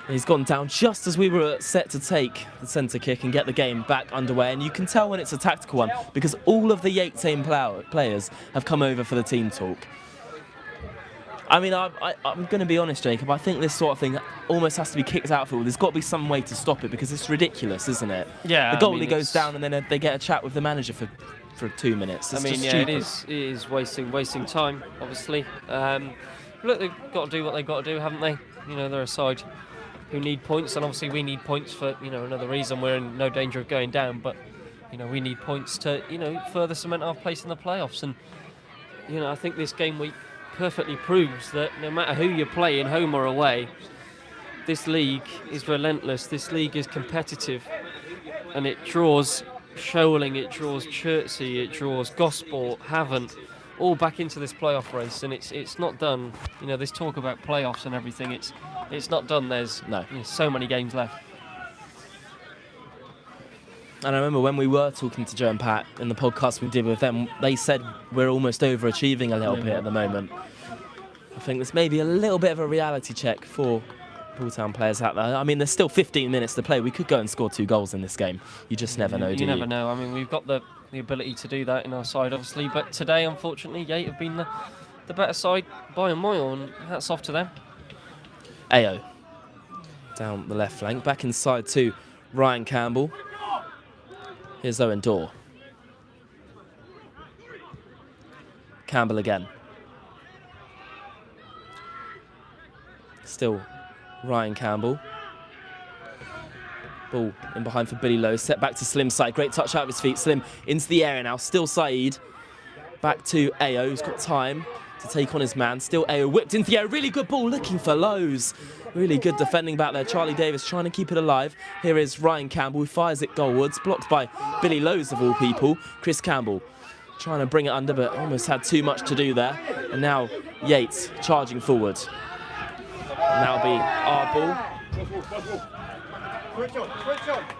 He's gone down just as we were set to take the centre kick and get the game back underway. And you can tell when it's a tactical one, because all of the Yate team players have come over for the team talk. I mean, I'm going to be honest, Jacob. I think this sort of thing almost has to be kicked out for all. There's got to be some way to stop it, because it's ridiculous, isn't it? Yeah. The goalie goes down, and then they get a chat with the manager for 2 minutes. It's just it stupid. is wasting time, obviously. Look, they've got to do what they've got to do, haven't they? They're a side who need points, and obviously we need points for another reason. We're in no danger of going down, but we need points to further cement our place in the playoffs. And I think this game week perfectly proves that no matter who you're playing, home or away, this league is relentless. This league is competitive, and it draws Shoaling, it draws Chertsey, it draws Gosport, Havant, all back into this playoff race, and it's not done. You know, this talk about playoffs and everything, it's not done. There's so many games left. And I remember when we were talking to Joe and Pat in the podcast we did with them, they said we're almost overachieving a little bit at the moment. I think there's maybe a little bit of a reality check for Poole Town players out there. I mean, there's still 15 minutes to play. We could go and score 2 goals in this game. You just never know, do you? You never know. I mean, we've got the ability to do that in our side, obviously. But today, unfortunately, Yate have been the better side by a mile, and hats off to them. Ao down the left flank. Back inside to Ryan Campbell. Here's Owen Dorr. Campbell again. Still Ryan Campbell. Ball in behind for Billy Lowe. Set back to Slim Said. Great touch out of his feet. Slim into the area now. Still Said. Back to Ao, who's got time to take on his man. Still Ao whipped into the air. Really good ball looking for Lowe's. Really good defending back there. Charlie Davis trying to keep it alive. Here is Ryan Campbell who fires it goalwards. Blocked by Billy Lowe's of all people. Chris Campbell trying to bring it under but almost had too much to do there. And now Yates charging forward. And that'll be our ball.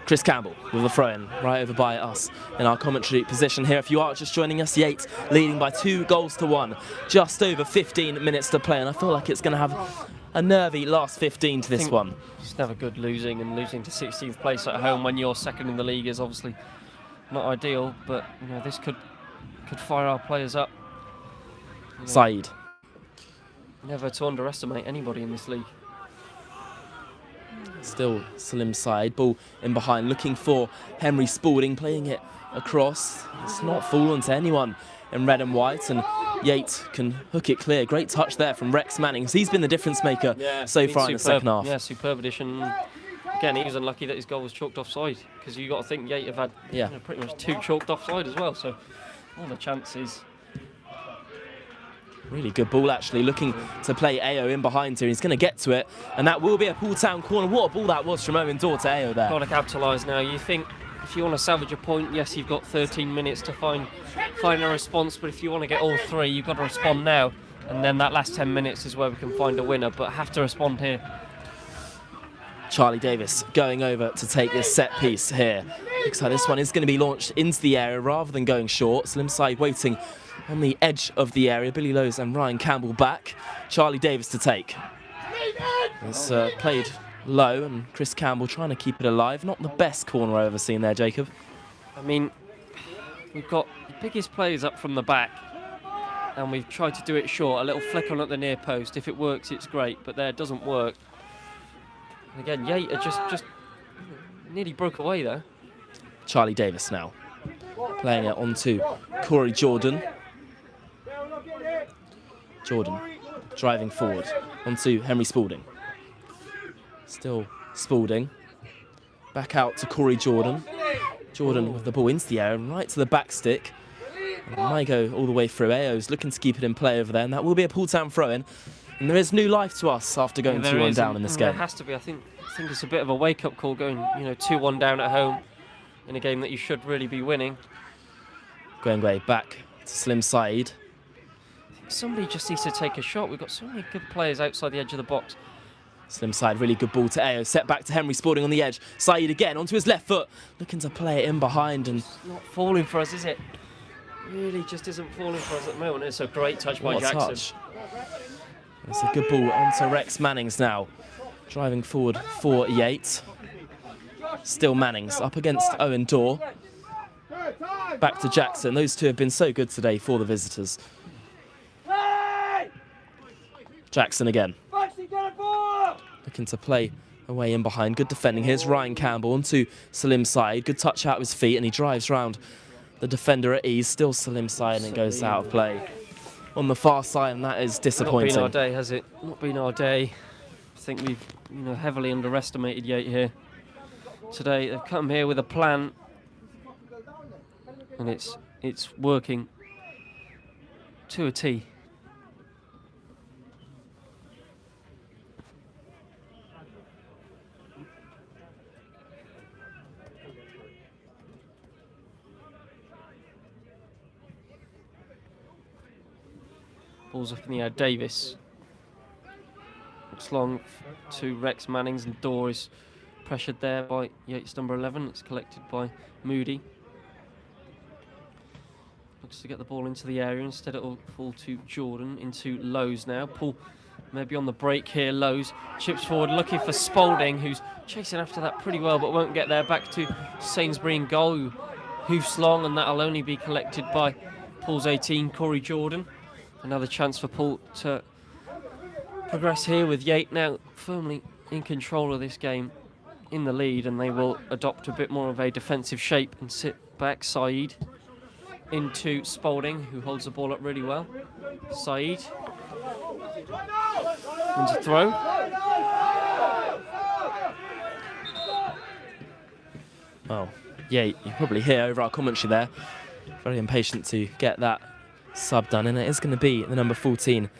Chris Campbell with a throw-in right over by us in our commentary position here. If you are just joining us, Yate leading by 2-1. Just over 15 minutes to play, and I feel like it's going to have a nervy last 15 to this one. It's never good losing, and losing to 16th place at home when you're second in the league is obviously not ideal, but you know, this could fire our players up. You know, Said. Never to underestimate anybody in this league. Still Slim Said. Ball in behind, looking for Henry Spalding, playing it across. It's not fallen to anyone in red and white, and Yate can hook it clear. Great touch there from Rex Manning. He's been the difference maker so far in the second half. Yeah, superb addition. Again, he was unlucky that his goal was chalked offside, because you got to think Yate have had you know, pretty much 2 chalked offside as well. So all the chances. Really good ball, actually, looking to play Ao in behind here. He's going to get to it, and that will be a Poole Town corner. What a ball that was from Owen Dorr to Ao there. Got to capitalise now. You think if you want to salvage a point, yes, you've got 13 minutes to find a response, but if you want to get all 3, you've got to respond now, and then that last 10 minutes is where we can find a winner, but have to respond here. Charlie Davis going over to take this set piece here. Looks like this one is going to be launched into the area rather than going short. Slim Said waiting on the edge of the area. Billy Lowe's and Ryan Campbell back. Charlie Davis to take. It's played low, and Chris Campbell trying to keep it alive. Not the best corner I've ever seen there, Jacob. I mean, we've got the biggest players up from the back, and we've tried to do it short. A little flick on at the near post. If it works, it's great, but there it doesn't work. And again, Yate just nearly broke away there. Charlie Davis now playing it onto Corey Jordan. Jordan driving forward onto Henry Spalding. Still Spalding. Back out to Corey Jordan. Jordan with the ball into the air and right to the back stick. And it might go all the way through. Ao's looking to keep it in play over there, and that will be a Poole Town throw-in. And there is new life to us after going 2-1 down in this game. There has to be. I think it's a bit of a wake-up call going 2-1 down at home in a game that you should really be winning. Gwengwe back to Slim Said. Somebody just needs to take a shot. We've got so many good players outside the edge of the box. Slim Said, really good ball to Ao. Set back to Henry Spalding on the edge. Said again onto his left foot, looking to play it in behind. And it's not falling for us, is it? Really just isn't falling for us at the moment. It's a great touch by Jackson. Touch. It's a good ball onto Rex Mannings now. Driving forward for Yate. Still Mannings up against Owen Dorr. Back to Jackson. Those two have been so good today for the visitors. Jackson again. Looking to play away in behind. Good defending. Here's Ryan Campbell onto Slim Said. Good touch out of his feet, and he drives round the defender at ease. Still Slim Said, and it goes out of play on the far side, and that is disappointing. Not been our day, has it? Not been our day. I think we've heavily underestimated Yate here today. They've come here with a plan, and it's working to a T. Ball's up in the air. Davis. Looks long to Rex Mannings, and Dorr is pressured there by Yates number 11. It's collected by Moody. Looks to get the ball into the area. Instead it'll fall to Jordan, into Lowe's now. Poole maybe on the break here. Lowe's chips forward looking for Spalding, who's chasing after that pretty well but won't get there. Back to Sainsbury in goal, who hoofs long, and that'll only be collected by Poole's 18, Corey Jordan. Another chance for Poole to progress here, with Yate now firmly in control of this game, in the lead, and they will adopt a bit more of a defensive shape and sit back. Saeed into Spalding, who holds the ball up really well. Saeed wins a throw. Well, Yate, you probably hear over our commentary there, very impatient to get that sub done, and it is going to be the number 14,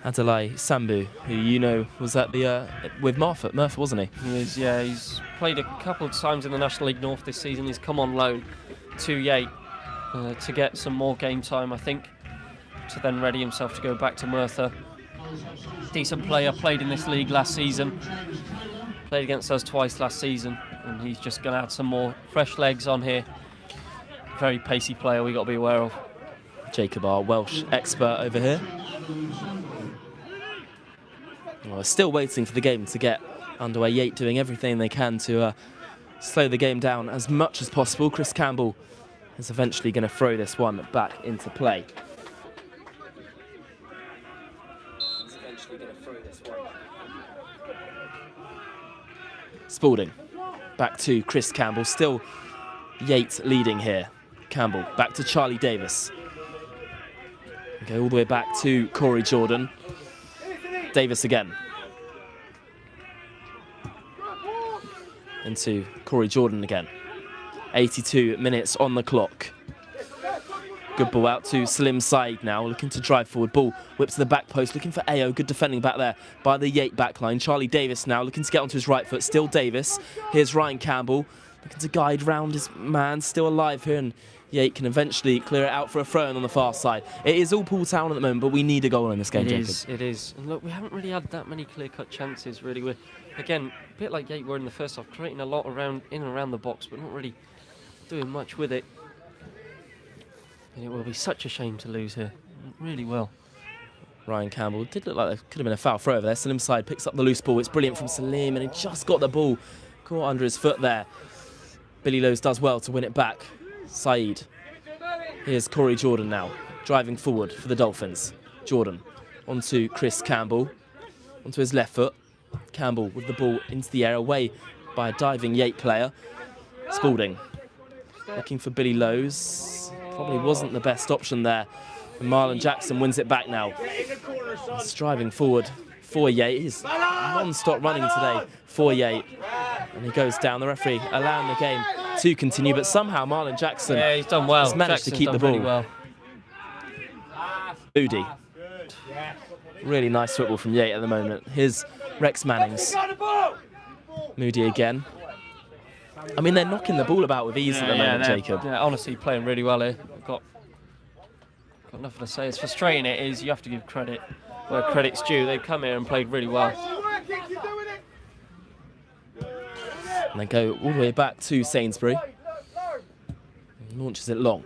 Adalai Sambu, who you know was at the with Merthyr, wasn't he? He is, yeah. He's played a couple of times in the National League North this season. He's come on loan to Yate to get some more game time, I think, to then ready himself to go back to Merthyr. Decent player, played in this league last season, played against us twice last season, and he's just going to add some more fresh legs on here. Very pacey player we got to be aware of. Jacob, our Welsh expert over here. Well, we're still waiting for the game to get underway. Yate doing everything they can to slow the game down as much as possible. Chris Campbell is eventually going to throw this one back into play. Spalding back to Chris Campbell. Still Yate leading here. Campbell back to Charlie Davis. Go all the way back to Corey Jordan. Davis again. Into Corey Jordan again. 82 minutes on the clock. Good ball out to Salim Saeed now, looking to drive forward. Ball whips to the back post, looking for Ao. Good defending back there by the Yate backline. Charlie Davis now looking to get onto his right foot. Still Davis. Here's Ryan Campbell looking to guide round his man. Still alive here, and Yate can eventually clear it out for a throw-in on the far side. It is all Poole Town at the moment, but we need a goal in this game, Jacob. It is. And look, we haven't really had that many clear-cut chances, really. We're, again, a bit like Yate were in the first half, creating a lot in and around the box, but not really doing much with it. And it will be such a shame to lose here. Really well. Ryan Campbell did look like there could have been a foul throw over there. Salim Saeed picks up the loose ball. It's brilliant from Salim, and he just got the ball caught under his foot there. Billy Lowe's does well to win it back. Saeed. Here's Corey Jordan now, driving forward for the Dolphins. Jordan onto Chris Campbell, onto his left foot. Campbell with the ball into the air, away by a diving Yate player. Spalding looking for Billy Lowe's. Probably wasn't the best option there. And Marlon Jackson wins it back now. He's driving forward for Yate. He's non-stop running today for Yate. And he goes down. The referee allowing the game to continue, but somehow Marlon Jackson he's done well. has managed to keep the ball. Really well. Moody. Really nice football from Yate at the moment. Here's Rex Mannings. Moody again. I mean, they're knocking the ball about with ease at the moment, Jacob. Yeah, honestly, playing really well here. Got nothing to say. It's frustrating. It is. You have to give credit where credit's due. They've come here and played really well. And they go all the way back to Sainsbury. Launches it long.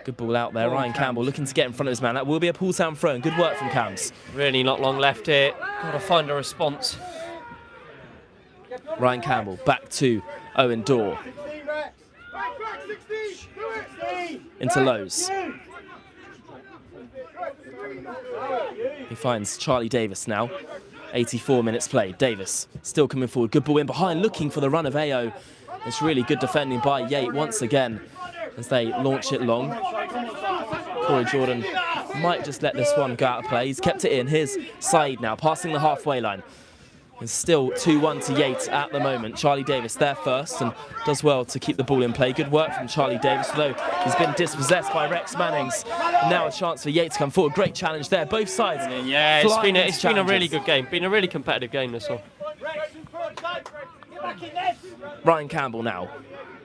Good ball out there. Ryan Campbell looking to get in front of his man. That will be a Poole Town throw, and good work from Cams. Really not long left here. Got to find a response. Ryan Campbell back to Owen Dorr. Into Lowe's. He finds Charlie Davis now. 84 minutes played. Davis still coming forward. Good ball in behind, looking for the run of Ao. It's really good defending by Yate once again as they launch it long. Corey Jordan might just let this one go out of play. He's kept it in. Here's Saeed now, passing the halfway line. It's still 2-1 to Yate at the moment. Charlie Davis there first and does well to keep the ball in play. Good work from Charlie Davis, although he's been dispossessed by Rex Mannings. Now a chance for Yate to come forward. Great challenge there, both sides. Yeah, it's been a really good game. Been a really competitive game, this one. Ryan Campbell now,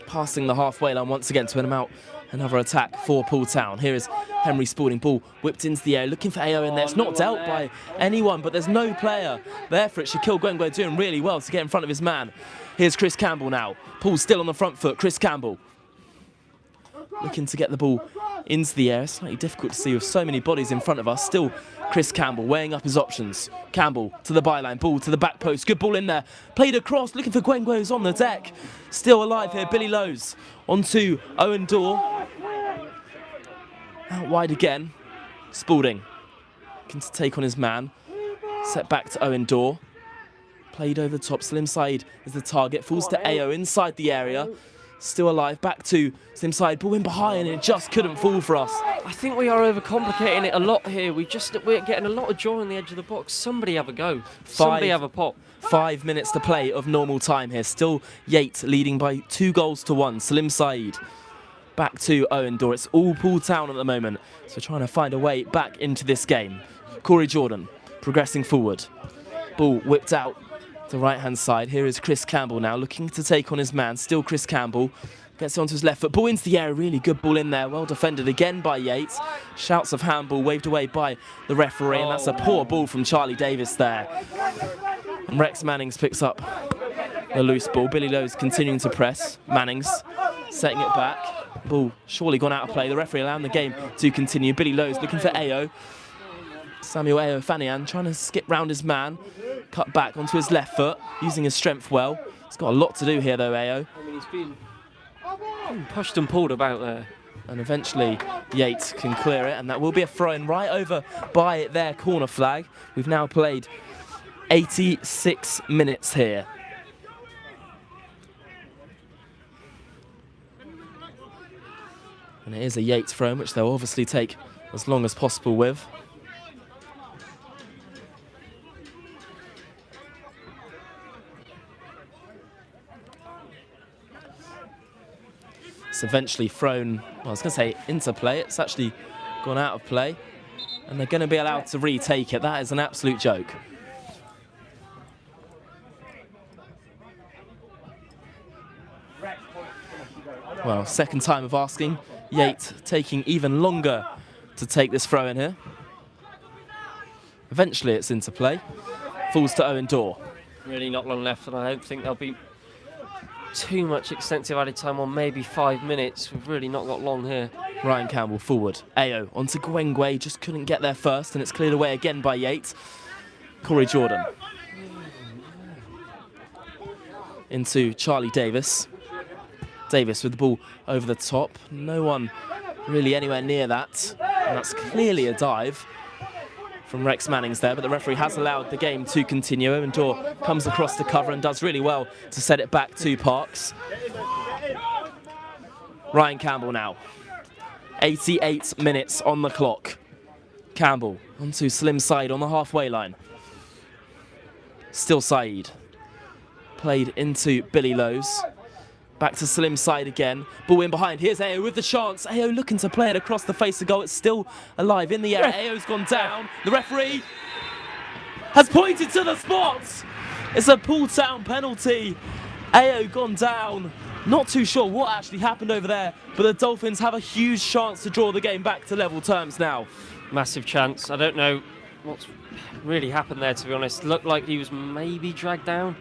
passing the halfway line once again to win him out Another attack for Poole Town. Here is Henry Spalding. Ball whipped into the air, looking for AO in there. It's not dealt by anyone, but there's no player there for it. Shaquille Gwengwe doing really well to get in front of his man. Here's Chris Campbell now. Poole still on the front foot. Chris Campbell looking to get the ball into the air. Slightly difficult to see with so many bodies in front of us. Still Chris Campbell weighing up his options. Campbell to the byline, ball to the back post. Good ball in there. Played across, looking for Gwengwe, who's on the deck. Still alive here, Billy Lowe's onto Owen Dorr. Out wide again. Spalding looking to take on his man. Set back to Owen Dorr. Played over the top. Slim Said is the target. Falls to AO inside the area. Still alive. Back to Slim Said. Ball in behind, and it just couldn't fall for us. I think we are overcomplicating it a lot here. We're getting a lot of jaw on the edge of the box. Somebody have a go. Somebody have a pop. 5 minutes to play of normal time here. Still Yate leading by 2-1. Slim Said back to Owen Dorr. It's all Poole Town at the moment, so trying to find a way back into this game. Corey Jordan progressing forward. Ball whipped out the right-hand side. Here is Chris Campbell now, looking to take on his man. Still Chris Campbell. Gets it onto his left foot. Ball into the air. Really good ball in there. Well defended again by Yate. Shouts of handball waved away by the referee, and that's a poor ball from Charlie Davis there. And Rex Mannings picks up the loose ball. Billy Lowe's continuing to press. Mannings setting it back. Ball surely gone out of play. The referee allowing the game to continue. Billy Lowe's looking for AO. Samuel AO Fanian trying to skip round his man. Cut back onto his left foot, using his strength well. He's got a lot to do here though, AO. I mean, he's been pushed and pulled about there. And eventually Yate can clear it, and that will be a throw-in right over by their corner flag. We've now played 86 minutes here. And it is a Yates throw-in, which they'll obviously take as long as possible with. It's eventually thrown, well, I was going to say into play. It's actually gone out of play, and they're going to be allowed to retake it. That is an absolute joke. Well, second time of asking. Yate taking even longer to take this throw in here. Eventually it's into play. Falls to Owen Dorr. Really not long left, and I don't think there'll be too much extensive added time on, maybe 5 minutes. We've really not got long here. Ryan Campbell forward. AO onto Gwengwe, just couldn't get there first, and it's cleared away again by Yate. Corey Jordan. Into Charlie Davis. Davis with the ball over the top. No one really anywhere near that. And that's clearly a dive from Rex Mannings there, but the referee has allowed the game to continue. Owen Dorr comes across the cover and does really well to set it back to Parks. Ryan Campbell now. 88 minutes on the clock. Campbell onto Slim Said on the halfway line. Still Said. Played into Billy Lowe's. Back to Slim Said again. Ball in behind. Here's AO with the chance. AO looking to play it across the face of goal. It's still alive in the air. AO's gone down. The referee has pointed to the spot. It's a Poole Town penalty. AO gone down. Not too sure what actually happened over there, but the Dolphins have a huge chance to draw the game back to level terms now. Massive chance. I don't know what's really happened there, to be honest. Looked like he was maybe dragged down.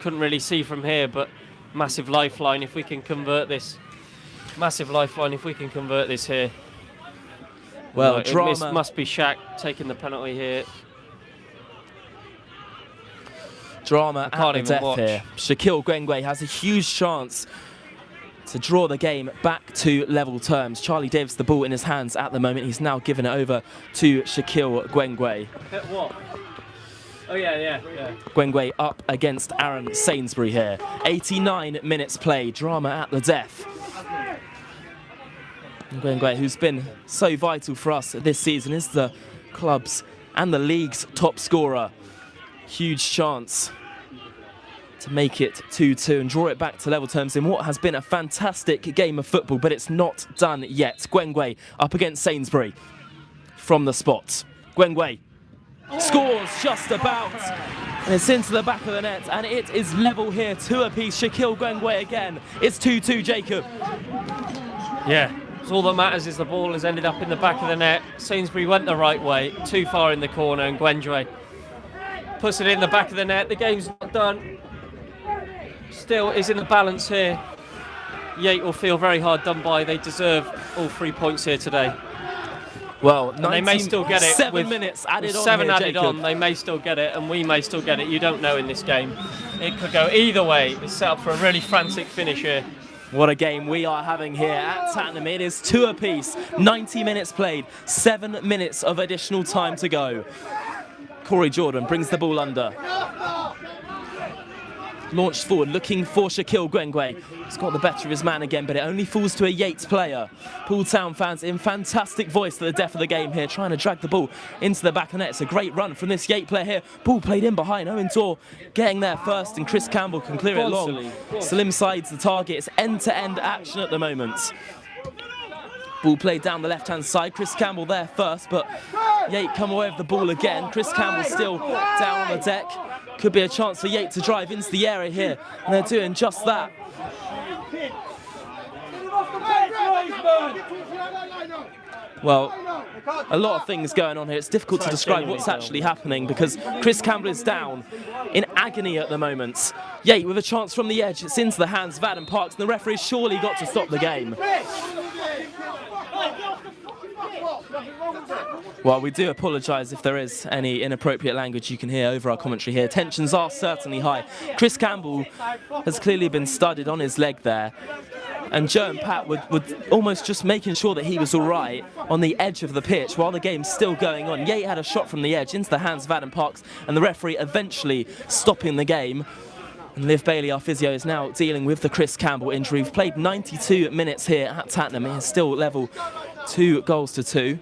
Couldn't really see from here, but massive lifeline if we can convert this. Massive lifeline if we can convert this here. Well, It drama. must be Shaq taking the penalty here. Drama I can't at the even death watch. here. Shaquille Gwengwe has a huge chance to draw the game back to level terms. Charlie Davis the ball in his hands at the moment. He's now given it over to Shaquille Gwengwe. What? Oh yeah. Gwengwe up against Aaron Sainsbury here. 89 minutes played. Drama at the death. Gwengwe, who's been so vital for us this season, is the club's and the league's top scorer. Huge chance to make it 2-2 and draw it back to level terms in what has been a fantastic game of football, but it's not done yet. Gwengwe up against Sainsbury from the spot. Gwengwe scores just about, and it's into the back of the net, and it is level here, 2 apiece. Shaquille Gwengwe again. It's 2-2, Jacob. Yeah, So all that matters is the ball has ended up in the back of the net. Sainsbury went the right way, too far in the corner, and Gwendry puts it in the back of the net. The game's not done. Still is in the balance here. Yate will feel very hard done by. They deserve all 3 points here today. Well, And they may still get it. 7 with minutes added with on 7 here, added Jacob. on, they may still get it, and we may still get it. You don't know in this game. It could go either way. It's set up for a really frantic finish here. What a game we are having here at Tattenham. It is 2 apiece, 90 minutes played, 7 minutes of additional time to go. Corey Jordan brings the ball under. Launched forward, looking for Shaquille Gwengwe. He's got the better of his man again, but it only falls to a Yates player. Poole Town fans in fantastic voice to the death of the game here, trying to drag the ball into the back of the net. It's a great run from this Yate player here. Ball played in behind, Owen Dorr getting there first, and Chris Campbell can clear it long. Salim sides the target. It's end-to-end action at the moment. Ball played down the left-hand side. Chris Campbell there first, but Yate come away with the ball again. Chris Campbell still down on the deck. Could be a chance for Yate to drive into the area here, and they're doing just that. Well, a lot of things going on here. It's difficult to describe what's actually happening because Chris Campbell is down in agony at the moment. Yate with a chance from the edge. It's into the hands of Adam Parks, and the referee's surely got to stop the game. Well, we do apologise if there is any inappropriate language you can hear over our commentary here. Tensions are certainly high. Chris Campbell has clearly been studied on his leg there. And Joe and Pat would almost just making sure that he was all right on the edge of the pitch while the game's still going on. Yate had a shot from the edge into the hands of Adam Parks, and the referee eventually stopping the game. And Liv Bailey, our physio, is now dealing with the Chris Campbell injury. We've played 92 minutes here at Tattenham. It is still level 2-2.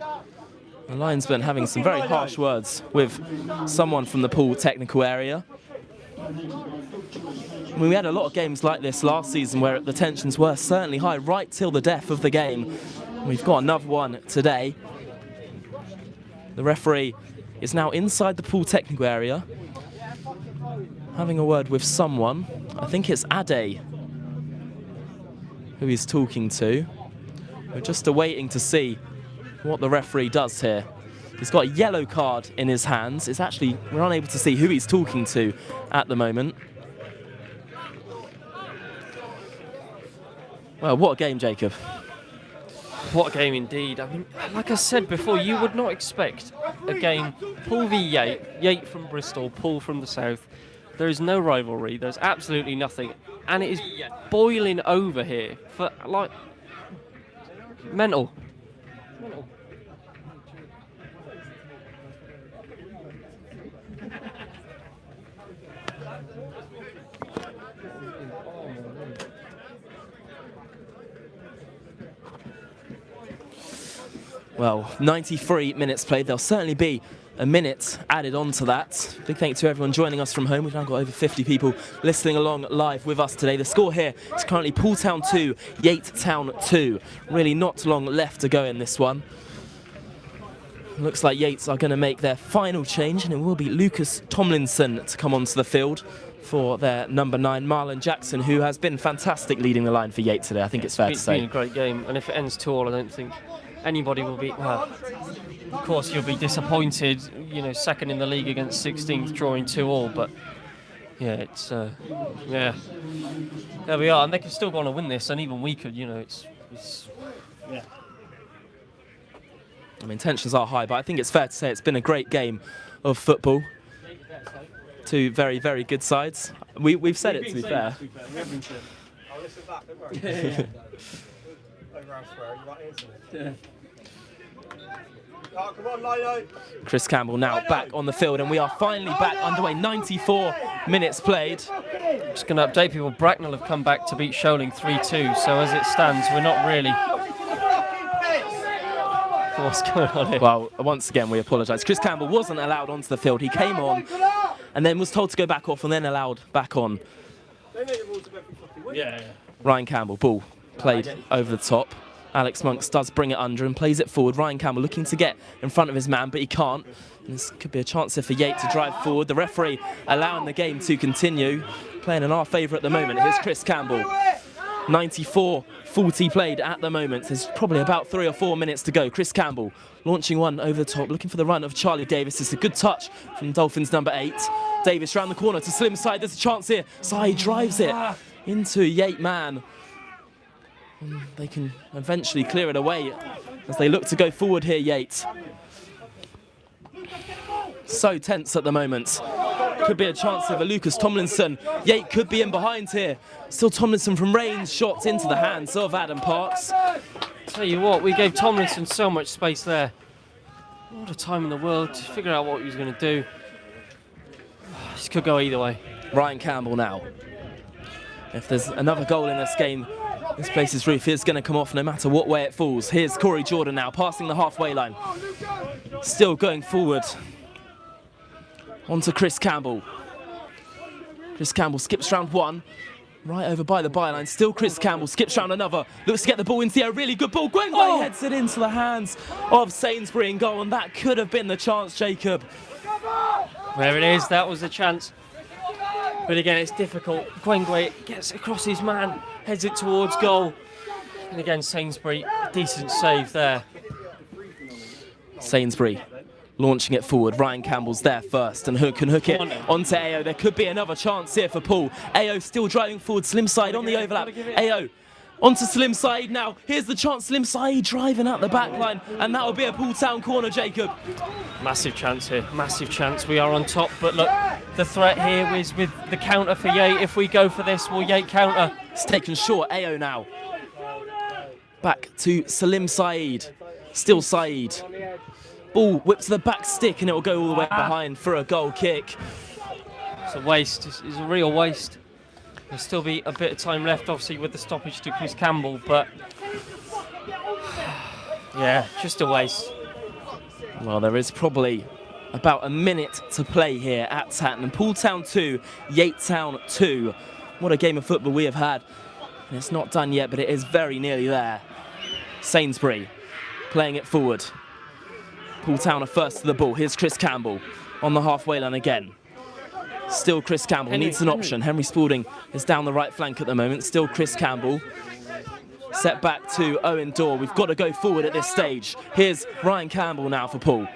The linesman having some very harsh words with someone from the Poole technical area. I mean, we had a lot of games like this last season where the tensions were certainly high right till the death of the game. We've got another one today. The referee is now inside the Poole technical area, having a word with someone. I think it's Ade who he's talking to. We're just awaiting to see what the referee does here. He's got a yellow card in his hands. It's actually, we're unable to see who he's talking to at the moment. Well, what a game, Jacob. What a game indeed. I mean, like I said before, you would not expect a game Poole v Yate, Yate from Bristol, Poole from the south. There is no rivalry. There's absolutely nothing. And it is boiling over here for, like, mental. Well, 93 minutes played. There'll certainly be a minute added on to that. Big thank you to everyone joining us from home. We've now got over 50 people listening along live with us today. The score here is currently Poole Town 2, Yate Town 2. Really not long left to go in this one. Looks like Yates are going to make their final change, and it will be Lucas Tomlinson to come onto the field for their number 9, Marlon Jackson, who has been fantastic leading the line for Yate today. I think it's fair to say. It's been a great game, and if it ends 2-2, I don't think anybody will be, well, of course you'll be disappointed, you know, second in the league against 16th, drawing 2-2, but yeah, it's, yeah, there we are, and they can still go on and win this, and even we could, you know, it's yeah. I mean, tensions are high, but I think it's fair to say it's been a great game of football. Two very, very good sides. We've said it, to be fair. I'll listen back, don't worry. Oh, come on, Lino. Chris Campbell now back on the field, and we are finally back underway. 94 minutes played. Just going to update people, Bracknell have come back to beat Sholing 3-2, so as it stands, we're not really... What's going on here? Well, once again, we apologise. Chris Campbell wasn't allowed onto the field. He came on and then was told to go back off and then allowed back on. Yeah. Ryan Campbell, ball played over the top. Alex Monks does bring it under and plays it forward. Ryan Campbell looking to get in front of his man, but he can't. And this could be a chance here for Yate to drive forward. The referee allowing the game to continue. Playing in our favour at the moment. Here's Chris Campbell. 94-40 played at the moment. There's probably about 3 or 4 minutes to go. Chris Campbell launching one over the top, looking for the run of Charlie Davis. It's a good touch from Dolphins number 8. Davis round the corner to slim side. There's a chance here. Side drives it into Yate man. And they can eventually clear it away as they look to go forward here, Yate. So tense at the moment. Could be a chance of a Lucas Tomlinson. Yate could be in behind here. Still Tomlinson from range, shots into the hands of Adam Parks. Tell you what, we gave Tomlinson so much space there. What a time in the world to figure out what he was going to do. This could go either way. Ryan Campbell now. If there's another goal in this game, this place's roof is going to come off no matter what way it falls. Here's Corey Jordan now, passing the halfway line. Still going forward. On to Chris Campbell. Chris Campbell skips round one. Right over by the byline. Still Chris Campbell skips round another. Looks to get the ball into the air. Really good ball. Gwengway heads it into the hands of Sainsbury in goal. And that could have been the chance, Jacob. There it is. That was the chance. But again, it's difficult. Gwengway gets across his man, heads it towards goal. And again, Sainsbury, decent save there. Sainsbury launching it forward. Ryan Campbell's there first and can hook it onto Ayo. There could be another chance here for Poole. Ayo still driving forward, slim side on the overlap. Ayo onto slim side now. Here's the chance, slim side driving out the back line, and that will be a Poole Town corner, Jacob. Massive chance here, massive chance. We are on top, but look, the threat here is with the counter for Yate. If we go for this, will Yate counter? It's taken short, Ayo now. Back to Salim Saeed. Still Saeed. Ball whipped to the back stick and it will go all the way behind for a goal kick. It's a waste, it's a real waste. There'll still be a bit of time left, obviously, with the stoppage to Chris Campbell, but yeah, just a waste. Well, there is probably about a minute to play here at Tatton. Poole Town 2, Yate Town 2. What a game of football we have had. And it's not done yet, but it is very nearly there. Sainsbury playing it forward. Poole Town are first to the ball. Here's Chris Campbell on the halfway line again. Still Chris Campbell needs an option. Henry Spalding is down the right flank at the moment. Still Chris Campbell. Set back to Owen Dorr. We've got to go forward at this stage. Here's Ryan Campbell now for Poole.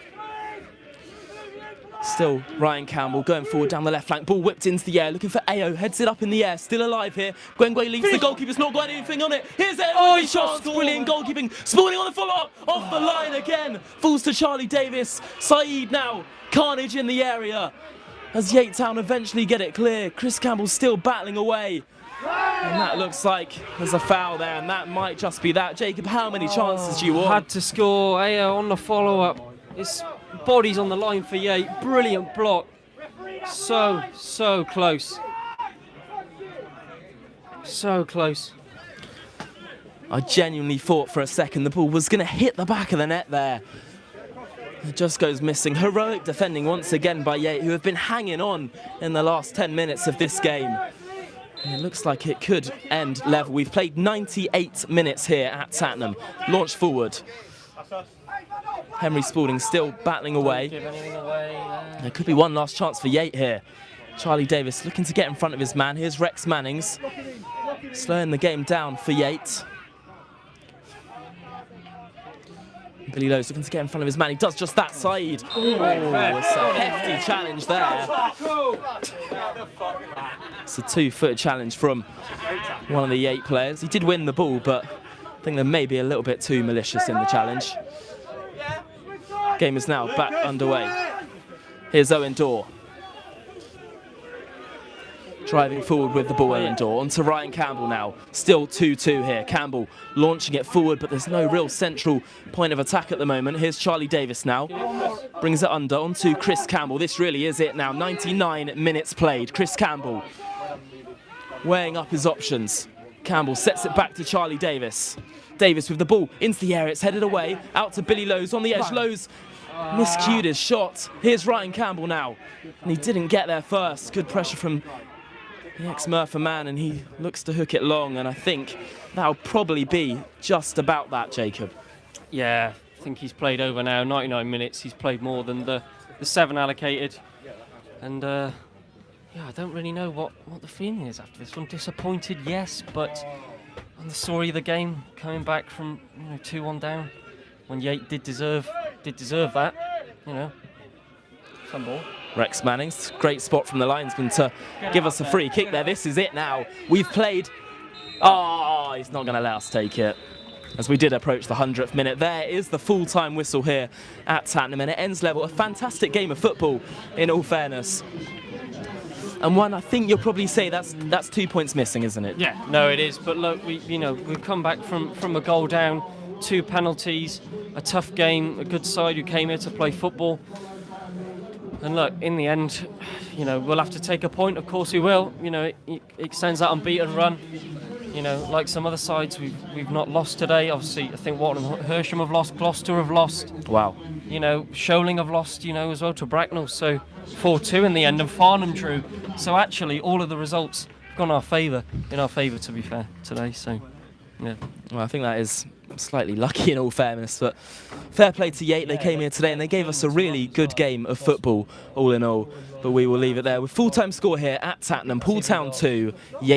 Still Ryan Campbell going forward down the left flank. Ball whipped into the air, looking for Ayo. Heads it up in the air, still alive here. Gwengway leaves the goalkeeper's not got anything on it. Here's Ayo. Oh, he shot. Brilliant goalkeeping. Spalding on the follow-up. Off the line again. Falls to Charlie Davis. Saeed now. Carnage in the area. As Yate Town eventually get it clear. Chris Campbell still battling away. And that looks like there's a foul there, and that might just be that. Jacob, how many chances do you want? Had to score. Ayo on the follow-up. His body's on the line for Yate. Brilliant block. So close. So close. I genuinely thought for a second the ball was going to hit the back of the net there. It just goes missing. Heroic defending once again by Yate, who have been hanging on in the last 10 minutes of this game. And it looks like it could end level. We've played 98 minutes here at Tattenham. Launched forward. Henry Spalding still battling away. There could be one last chance for Yate here. Charlie Davis looking to get in front of his man. Here's Rex Mannings. Slowing the game down for Yate. Billy Lowe's looking to get in front of his man. He does just that, Saeed. Oh, it's a hefty challenge there. It's a 2-foot challenge from one of the Yate players. He did win the ball, but I think there may be a little bit too malicious in the challenge. Game is now back underway. Here's Owen Dorr. Driving forward with the ball, Owen Dorr. On to Ryan Campbell now. Still 2-2 here. Campbell launching it forward, but there's no real central point of attack at the moment. Here's Charlie Davis now. Brings it under. On to Chris Campbell. This really is it now. 99 minutes played. Chris Campbell weighing up his options. Campbell sets it back to Charlie Davis. Davis with the ball into the air. It's headed away. Out to Billy Lowe's on the edge. Lowe's miscued his shot. Here's Ryan Campbell now. And he didn't get there first. Good pressure from the ex-Merthyr man, and he looks to hook it long, and I think that'll probably be just about that, Jacob. Yeah, I think he's played over now, 99 minutes. He's played more than the 7 allocated. And yeah, I don't really know what the feeling is after this one. Disappointed, yes, but the story of the game, coming back from 2-1 down, when Yate did deserve that, Some ball. Rex Manning's great spot from the linesman to give us a free kick there. This is it now. We've played. Oh, he's not going to let us take it. As we did approach the 100th minute, there is the full-time whistle here at Tattenham, and it ends level. A fantastic game of football, in all fairness. And one, I think you'll probably say that's 2 points missing, isn't it? Yeah, no, it is. But look, we've come back from a goal down, 2 penalties, a tough game, a good side who came here to play football. And look, in the end, we'll have to take a point. Of course we will. It extends that unbeaten run. Like some other sides, we've not lost today. Obviously, I think Wharton and Hersham have lost, Gloucester have lost. Wow. Sholing have lost, as well to Bracknell. So 4-2 in the end, and Farnham drew. So actually, all of the results have gone in our favour, to be fair, today. So, yeah. Well, I think that is slightly lucky in all fairness, but fair play to Yate. They came here today and they gave us a really good game of football, all in all. But we will leave it there with full-time score here at Tattenham. Poole Town 2, Yate